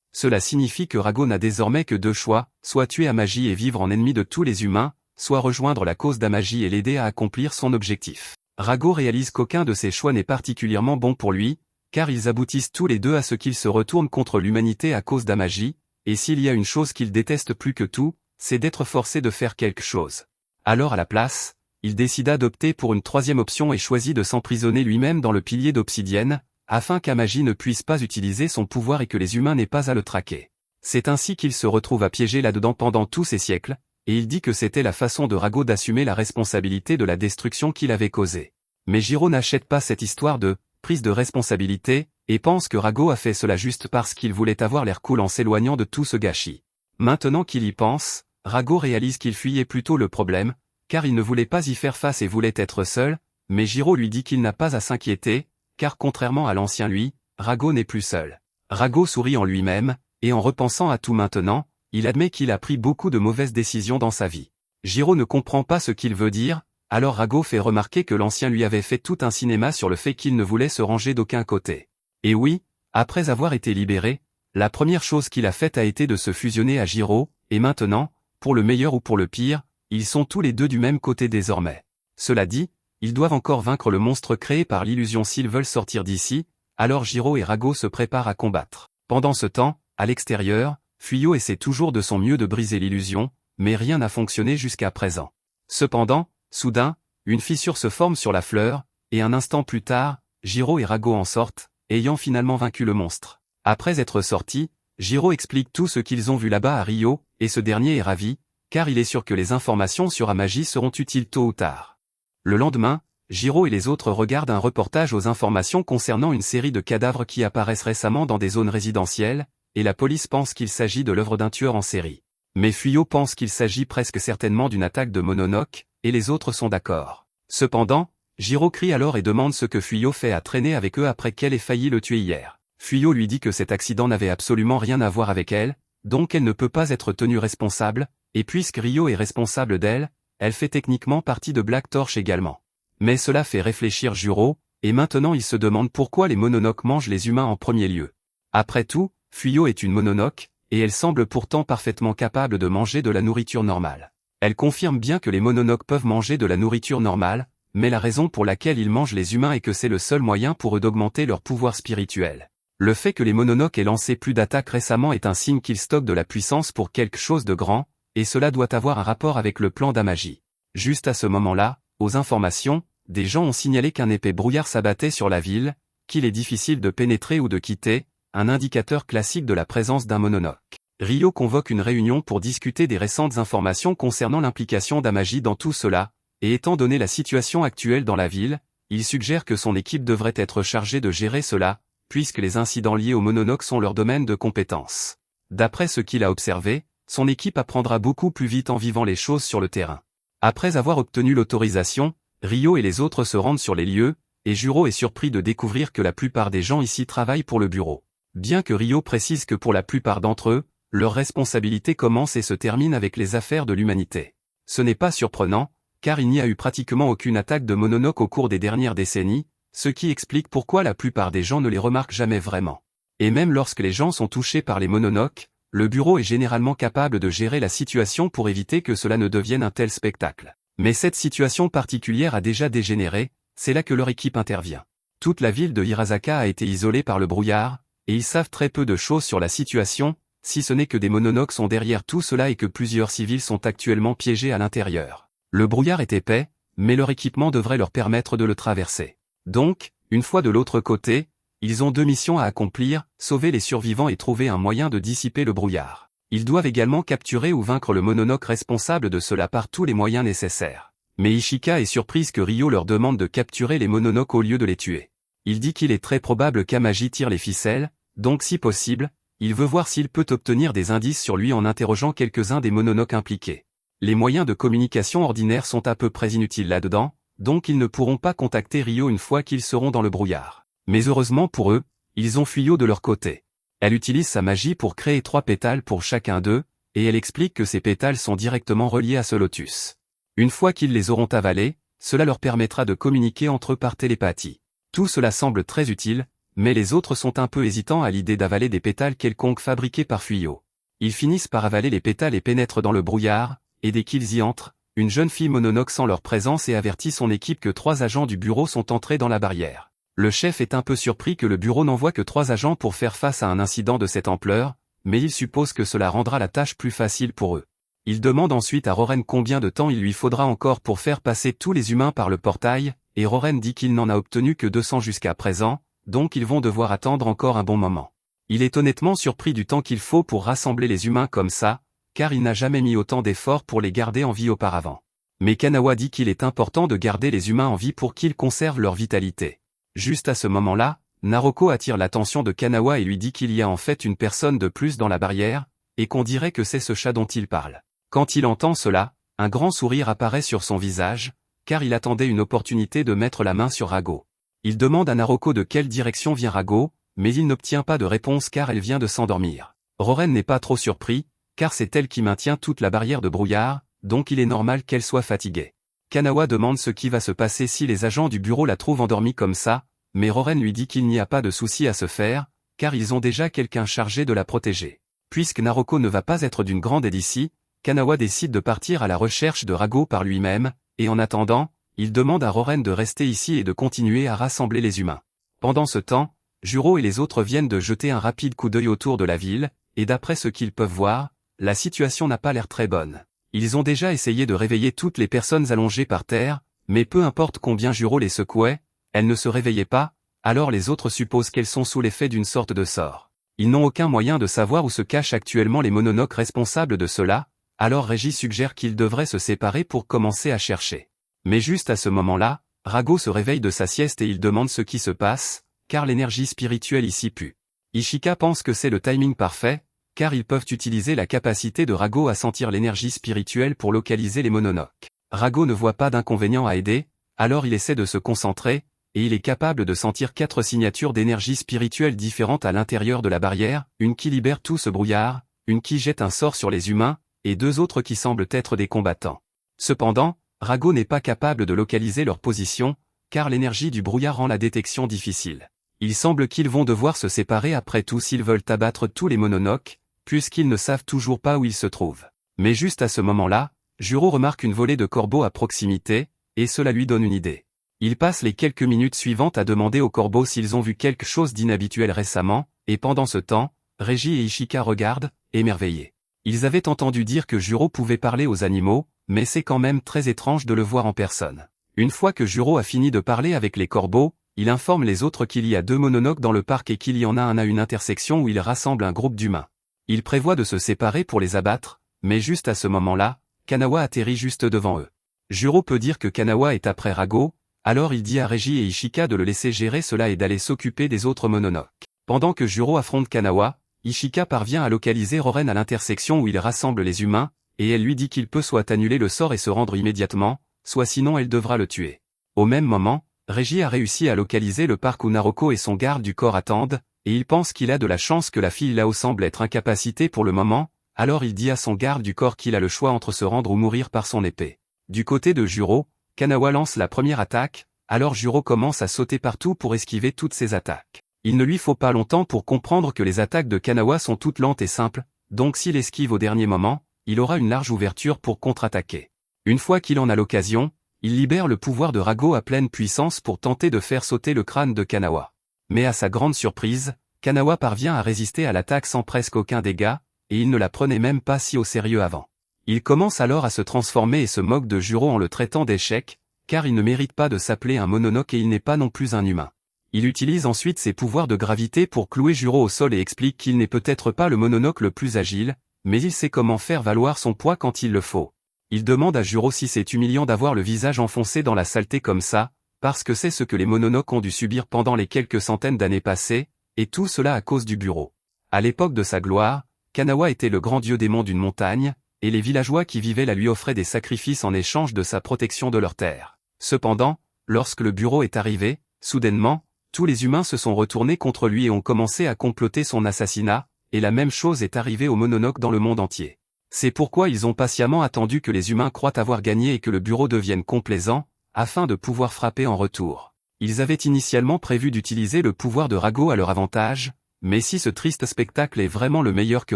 Cela signifie que Rago n'a désormais que deux choix, soit tuer Amagi et vivre en ennemi de tous les humains, soit rejoindre la cause d'Amagi et l'aider à accomplir son objectif. Rago réalise qu'aucun de ces choix n'est particulièrement bon pour lui, car ils aboutissent tous les deux à ce qu'il se retourne contre l'humanité à cause d'Amagi, et s'il y a une chose qu'il déteste plus que tout, c'est d'être forcé de faire quelque chose. Alors à la place, il décida d'opter pour une troisième option et choisit de s'emprisonner lui-même dans le pilier d'obsidienne, afin qu'Amagi ne puisse pas utiliser son pouvoir et que les humains n'aient pas à le traquer. C'est ainsi qu'il se retrouve à piéger là-dedans pendant tous ces siècles, et il dit que c'était la façon de Rago d'assumer la responsabilité de la destruction qu'il avait causée. Mais Jiro n'achète pas cette histoire de prise de responsabilité, et pense que Rago a fait cela juste parce qu'il voulait avoir l'air cool en s'éloignant de tout ce gâchis. Maintenant qu'il y pense, Rago réalise qu'il fuyait plutôt le problème, car il ne voulait pas y faire face et voulait être seul, mais Jiro lui dit qu'il n'a pas à s'inquiéter, car contrairement à l'ancien lui, Rago n'est plus seul. Rago sourit en lui-même, et en repensant à tout maintenant, il admet qu'il a pris beaucoup de mauvaises décisions dans sa vie. Jiro ne comprend pas ce qu'il veut dire, alors Rago fait remarquer que l'ancien lui avait fait tout un cinéma sur le fait qu'il ne voulait se ranger d'aucun côté. Et oui, après avoir été libéré, la première chose qu'il a faite a été de se fusionner à Jiro, et maintenant, pour le meilleur ou pour le pire, ils sont tous les deux du même côté désormais. Cela dit, ils doivent encore vaincre le monstre créé par l'illusion s'ils veulent sortir d'ici, alors Jiro et Rago se préparent à combattre. Pendant ce temps, à l'extérieur, Fuyo essaie toujours de son mieux de briser l'illusion, mais rien n'a fonctionné jusqu'à présent. Cependant, soudain, une fissure se forme sur la fleur, et un instant plus tard, Jiro et Rago en sortent, ayant finalement vaincu le monstre. Après être sortis, Jiro explique tout ce qu'ils ont vu là-bas à Ryo, et ce dernier est ravi, car il est sûr que les informations sur Amagi seront utiles tôt ou tard. Le lendemain, Jiro et les autres regardent un reportage aux informations concernant une série de cadavres qui apparaissent récemment dans des zones résidentielles, et la police pense qu'il s'agit de l'œuvre d'un tueur en série. Mais Fuyo pense qu'il s'agit presque certainement d'une attaque de Mononoke, et les autres sont d'accord. Cependant, Jiro crie alors et demande ce que Fuyo fait à traîner avec eux après qu'elle ait failli le tuer hier. Fuyo lui dit que cet accident n'avait absolument rien à voir avec elle, donc elle ne peut pas être tenue responsable, et puisque Ryo est responsable d'elle, elle fait techniquement partie de Black Torch également. Mais cela fait réfléchir Jiro, et maintenant il se demande pourquoi les Mononoke mangent les humains en premier lieu. Après tout, Fuyo est une Mononoke, et elle semble pourtant parfaitement capable de manger de la nourriture normale. Elle confirme bien que les Mononoke peuvent manger de la nourriture normale, mais la raison pour laquelle ils mangent les humains est que c'est le seul moyen pour eux d'augmenter leur pouvoir spirituel. Le fait que les Mononoke aient lancé plus d'attaques récemment est un signe qu'ils stockent de la puissance pour quelque chose de grand, et cela doit avoir un rapport avec le plan d'Amagi. Juste à ce moment-là, aux informations, des gens ont signalé qu'un épais brouillard s'abattait sur la ville, qu'il est difficile de pénétrer ou de quitter, un indicateur classique de la présence d'un mononoke. Ryo convoque une réunion pour discuter des récentes informations concernant l'implication d'Amagi dans tout cela, et étant donné la situation actuelle dans la ville, il suggère que son équipe devrait être chargée de gérer cela, puisque les incidents liés au mononoke sont leur domaine de compétence. D'après ce qu'il a observé, son équipe apprendra beaucoup plus vite en vivant les choses sur le terrain. Après avoir obtenu l'autorisation, Ryo et les autres se rendent sur les lieux, et Juro est surpris de découvrir que la plupart des gens ici travaillent pour le bureau. Bien que Ryo précise que pour la plupart d'entre eux, leur responsabilité commence et se termine avec les affaires de l'humanité. Ce n'est pas surprenant, car il n'y a eu pratiquement aucune attaque de mononoke au cours des dernières décennies, ce qui explique pourquoi la plupart des gens ne les remarquent jamais vraiment. Et même lorsque les gens sont touchés par les mononoke, le bureau est généralement capable de gérer la situation pour éviter que cela ne devienne un tel spectacle. Mais cette situation particulière a déjà dégénéré, c'est là que leur équipe intervient. Toute la ville de Hirasaka a été isolée par le brouillard, et ils savent très peu de choses sur la situation, si ce n'est que des mononoke sont derrière tout cela et que plusieurs civils sont actuellement piégés à l'intérieur. Le brouillard est épais, mais leur équipement devrait leur permettre de le traverser. Donc, une fois de l'autre côté, ils ont deux missions à accomplir, sauver les survivants et trouver un moyen de dissiper le brouillard. Ils doivent également capturer ou vaincre le mononoke responsable de cela par tous les moyens nécessaires. Mais Ishika est surprise que Ryo leur demande de capturer les mononoke au lieu de les tuer. Il dit qu'il est très probable qu'Amagi tire les ficelles, donc si possible, il veut voir s'il peut obtenir des indices sur lui en interrogeant quelques-uns des mononoke impliqués. Les moyens de communication ordinaires sont à peu près inutiles là-dedans, donc ils ne pourront pas contacter Ryo une fois qu'ils seront dans le brouillard. Mais heureusement pour eux, ils ont Fuyo de leur côté. Elle utilise sa magie pour créer 3 pétales pour chacun d'eux, et elle explique que ces pétales sont directement reliés à ce lotus. Une fois qu'ils les auront avalés, cela leur permettra de communiquer entre eux par télépathie. Tout cela semble très utile, mais les autres sont un peu hésitants à l'idée d'avaler des pétales quelconques fabriqués par Fuyo. Ils finissent par avaler les pétales et pénètrent dans le brouillard, et dès qu'ils y entrent, une jeune fille mononoke sent leur présence et avertit son équipe que 3 agents du bureau sont entrés dans la barrière. Le chef est un peu surpris que le bureau n'envoie que 3 agents pour faire face à un incident de cette ampleur, mais il suppose que cela rendra la tâche plus facile pour eux. Il demande ensuite à Roren combien de temps il lui faudra encore pour faire passer tous les humains par le portail, et Roren dit qu'il n'en a obtenu que 200 jusqu'à présent, donc ils vont devoir attendre encore un bon moment. Il est honnêtement surpris du temps qu'il faut pour rassembler les humains comme ça, car il n'a jamais mis autant d'efforts pour les garder en vie auparavant. Mais Kanawa dit qu'il est important de garder les humains en vie pour qu'ils conservent leur vitalité. Juste à ce moment-là, Naroko attire l'attention de Kanawa et lui dit qu'il y a en fait une personne de plus dans la barrière, et qu'on dirait que c'est ce chat dont il parle. Quand il entend cela, un grand sourire apparaît sur son visage, car il attendait une opportunité de mettre la main sur Rago. Il demande à Naroko de quelle direction vient Rago, mais il n'obtient pas de réponse car elle vient de s'endormir. Roren n'est pas trop surpris, car c'est elle qui maintient toute la barrière de brouillard, donc il est normal qu'elle soit fatiguée. Kanawa demande ce qui va se passer si les agents du bureau la trouvent endormie comme ça, mais Roren lui dit qu'il n'y a pas de souci à se faire, car ils ont déjà quelqu'un chargé de la protéger. Puisque Naroko ne va pas être d'une grande aide ici, Kanawa décide de partir à la recherche de Rago par lui-même, et en attendant, il demande à Roren de rester ici et de continuer à rassembler les humains. Pendant ce temps, Juro et les autres viennent de jeter un rapide coup d'œil autour de la ville, et d'après ce qu'ils peuvent voir, la situation n'a pas l'air très bonne. Ils ont déjà essayé de réveiller toutes les personnes allongées par terre, mais peu importe combien Juro les secouait, elles ne se réveillaient pas, alors les autres supposent qu'elles sont sous l'effet d'une sorte de sort. Ils n'ont aucun moyen de savoir où se cachent actuellement les mononoke responsables de cela, alors Régie suggère qu'ils devraient se séparer pour commencer à chercher. Mais juste à ce moment-là, Rago se réveille de sa sieste et il demande ce qui se passe, car l'énergie spirituelle ici pue. Ishika pense que c'est le timing parfait, car ils peuvent utiliser la capacité de Rago à sentir l'énergie spirituelle pour localiser les mononoke. Rago ne voit pas d'inconvénient à aider, alors il essaie de se concentrer, et il est capable de sentir 4 signatures d'énergie spirituelle différentes à l'intérieur de la barrière, une qui libère tout ce brouillard, une qui jette un sort sur les humains, et 2 autres qui semblent être des combattants. Cependant, Rago n'est pas capable de localiser leur position, car l'énergie du brouillard rend la détection difficile. Il semble qu'ils vont devoir se séparer après tout s'ils veulent abattre tous les mononoke, puisqu'ils ne savent toujours pas où ils se trouvent. Mais juste à ce moment-là, Juro remarque une volée de corbeaux à proximité, et cela lui donne une idée. Il passe les quelques minutes suivantes à demander aux corbeaux s'ils ont vu quelque chose d'inhabituel récemment, et pendant ce temps, Régie et Ishika regardent, émerveillés. Ils avaient entendu dire que Juro pouvait parler aux animaux, mais c'est quand même très étrange de le voir en personne. Une fois que Juro a fini de parler avec les corbeaux, il informe les autres qu'il y a 2 mononoques dans le parc et qu'il y en a un à une intersection où il rassemble un groupe d'humains. Il prévoit de se séparer pour les abattre, mais juste à ce moment-là, Kanawa atterrit juste devant eux. Juro peut dire que Kanawa est après Rago, alors il dit à Reiji et Ishika de le laisser gérer cela et d'aller s'occuper des autres mononoques. Pendant que Juro affronte Kanawa, Ishika parvient à localiser Roren à l'intersection où il rassemble les humains, et elle lui dit qu'il peut soit annuler le sort et se rendre immédiatement, soit sinon elle devra le tuer. Au même moment, Reiji a réussi à localiser le parc où Naroko et son garde du corps attendent, et il pense qu'il a de la chance que la fille Lao semble être incapacitée pour le moment, alors il dit à son garde du corps qu'il a le choix entre se rendre ou mourir par son épée. Du côté de Juro, Kanawa lance la première attaque, alors Juro commence à sauter partout pour esquiver toutes ces attaques. Il ne lui faut pas longtemps pour comprendre que les attaques de Kanawa sont toutes lentes et simples, donc s'il esquive au dernier moment, il aura une large ouverture pour contre-attaquer. Une fois qu'il en a l'occasion, il libère le pouvoir de Rago à pleine puissance pour tenter de faire sauter le crâne de Kanawa. Mais à sa grande surprise, Kanawa parvient à résister à l'attaque sans presque aucun dégât, et il ne la prenait même pas si au sérieux avant. Il commence alors à se transformer et se moque de Juro en le traitant d'échec, car il ne mérite pas de s'appeler un mononoke et il n'est pas non plus un humain. Il utilise ensuite ses pouvoirs de gravité pour clouer Juro au sol et explique qu'il n'est peut-être pas le mononoke le plus agile, mais il sait comment faire valoir son poids quand il le faut. Il demande à Juro si c'est humiliant d'avoir le visage enfoncé dans la saleté comme ça, parce que c'est ce que les mononoques ont dû subir pendant les quelques centaines d'années passées, et tout cela à cause du bureau. À l'époque de sa gloire, Kanawa était le grand dieu démon d'une montagne, et les villageois qui vivaient là lui offraient des sacrifices en échange de sa protection de leurs terres. Cependant, lorsque le bureau est arrivé, soudainement, tous les humains se sont retournés contre lui et ont commencé à comploter son assassinat, et la même chose est arrivée aux mononoques dans le monde entier. C'est pourquoi ils ont patiemment attendu que les humains croient avoir gagné et que le bureau devienne complaisant, afin de pouvoir frapper en retour. Ils avaient initialement prévu d'utiliser le pouvoir de Rago à leur avantage, mais si ce triste spectacle est vraiment le meilleur que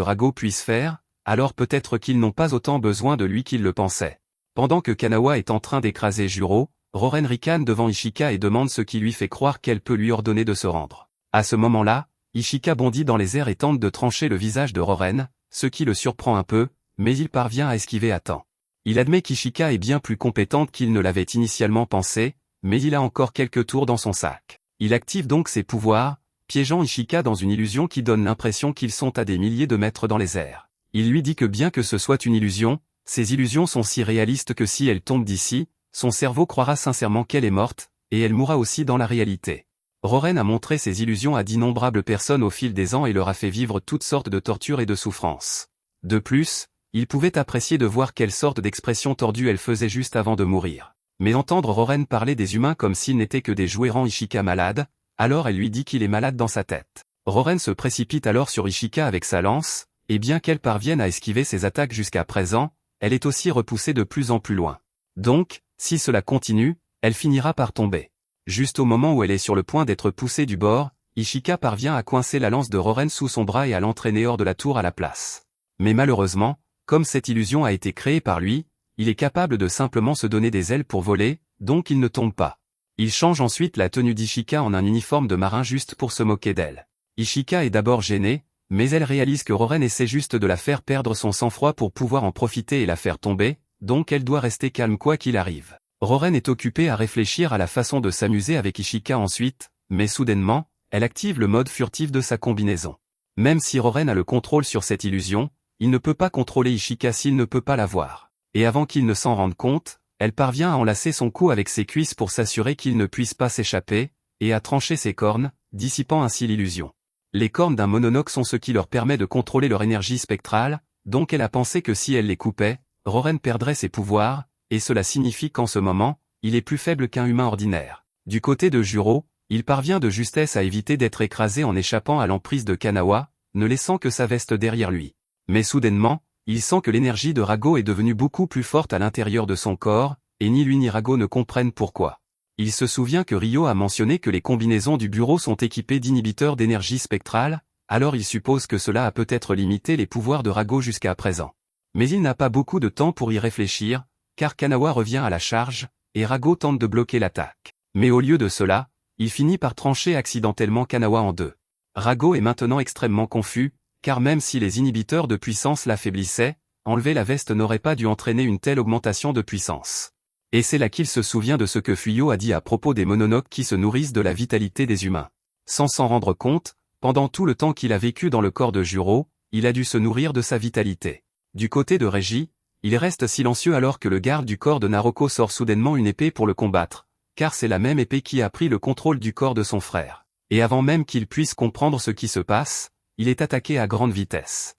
Rago puisse faire, alors peut-être qu'ils n'ont pas autant besoin de lui qu'ils le pensaient. Pendant que Kanawa est en train d'écraser Juro, Roren ricane devant Ishika et demande ce qui lui fait croire qu'elle peut lui ordonner de se rendre. À ce moment-là, Ishika bondit dans les airs et tente de trancher le visage de Roren, ce qui le surprend un peu, mais il parvient à esquiver à temps. Il admet qu'Ishika est bien plus compétente qu'il ne l'avait initialement pensé, mais il a encore quelques tours dans son sac. Il active donc ses pouvoirs, piégeant Ishika dans une illusion qui donne l'impression qu'ils sont à des milliers de mètres dans les airs. Il lui dit que bien que ce soit une illusion, ces illusions sont si réalistes que si elle tombe d'ici, son cerveau croira sincèrement qu'elle est morte, et elle mourra aussi dans la réalité. Roren a montré ces illusions à d'innombrables personnes au fil des ans et leur a fait vivre toutes sortes de tortures et de souffrances. De plus, il pouvait apprécier de voir quelle sorte d'expression tordue elle faisait juste avant de mourir. Mais entendre Roren parler des humains comme s'ils n'étaient que des jouets rend Ishika malade, alors elle lui dit qu'il est malade dans sa tête. Roren se précipite alors sur Ishika avec sa lance, et bien qu'elle parvienne à esquiver ses attaques jusqu'à présent, elle est aussi repoussée de plus en plus loin. Donc, si cela continue, elle finira par tomber. Juste au moment où elle est sur le point d'être poussée du bord, Ishika parvient à coincer la lance de Roren sous son bras et à l'entraîner hors de la tour à la place. Mais malheureusement, comme cette illusion a été créée par lui, il est capable de simplement se donner des ailes pour voler, donc il ne tombe pas. Il change ensuite la tenue d'Ishika en un uniforme de marin juste pour se moquer d'elle. Ishika est d'abord gênée, mais elle réalise que Roren essaie juste de la faire perdre son sang-froid pour pouvoir en profiter et la faire tomber, donc elle doit rester calme quoi qu'il arrive. Roren est occupée à réfléchir à la façon de s'amuser avec Ishika ensuite, mais soudainement, elle active le mode furtif de sa combinaison. Même si Roren a le contrôle sur cette illusion, il ne peut pas contrôler Ishika s'il ne peut pas la voir. Et avant qu'il ne s'en rende compte, elle parvient à enlacer son cou avec ses cuisses pour s'assurer qu'il ne puisse pas s'échapper, et à trancher ses cornes, dissipant ainsi l'illusion. Les cornes d'un mononoke sont ce qui leur permet de contrôler leur énergie spectrale, donc elle a pensé que si elle les coupait, Roren perdrait ses pouvoirs, et cela signifie qu'en ce moment, il est plus faible qu'un humain ordinaire. Du côté de Juro, il parvient de justesse à éviter d'être écrasé en échappant à l'emprise de Kanawa, ne laissant que sa veste derrière lui. Mais soudainement, il sent que l'énergie de Rago est devenue beaucoup plus forte à l'intérieur de son corps, et ni lui ni Rago ne comprennent pourquoi. Il se souvient que Ryo a mentionné que les combinaisons du bureau sont équipées d'inhibiteurs d'énergie spectrale, alors il suppose que cela a peut-être limité les pouvoirs de Rago jusqu'à présent. Mais il n'a pas beaucoup de temps pour y réfléchir, car Kanawa revient à la charge, et Rago tente de bloquer l'attaque. Mais au lieu de cela, il finit par trancher accidentellement Kanawa en deux. Rago est maintenant extrêmement confus, car même si les inhibiteurs de puissance l'affaiblissaient, enlever la veste n'aurait pas dû entraîner une telle augmentation de puissance. Et c'est là qu'il se souvient de ce que Fuyao a dit à propos des mononoques qui se nourrissent de la vitalité des humains. Sans s'en rendre compte, pendant tout le temps qu'il a vécu dans le corps de Juro, il a dû se nourrir de sa vitalité. Du côté de Reiji, il reste silencieux alors que le garde du corps de Naroko sort soudainement une épée pour le combattre, car c'est la même épée qui a pris le contrôle du corps de son frère. Et avant même qu'il puisse comprendre ce qui se passe, il est attaqué à grande vitesse.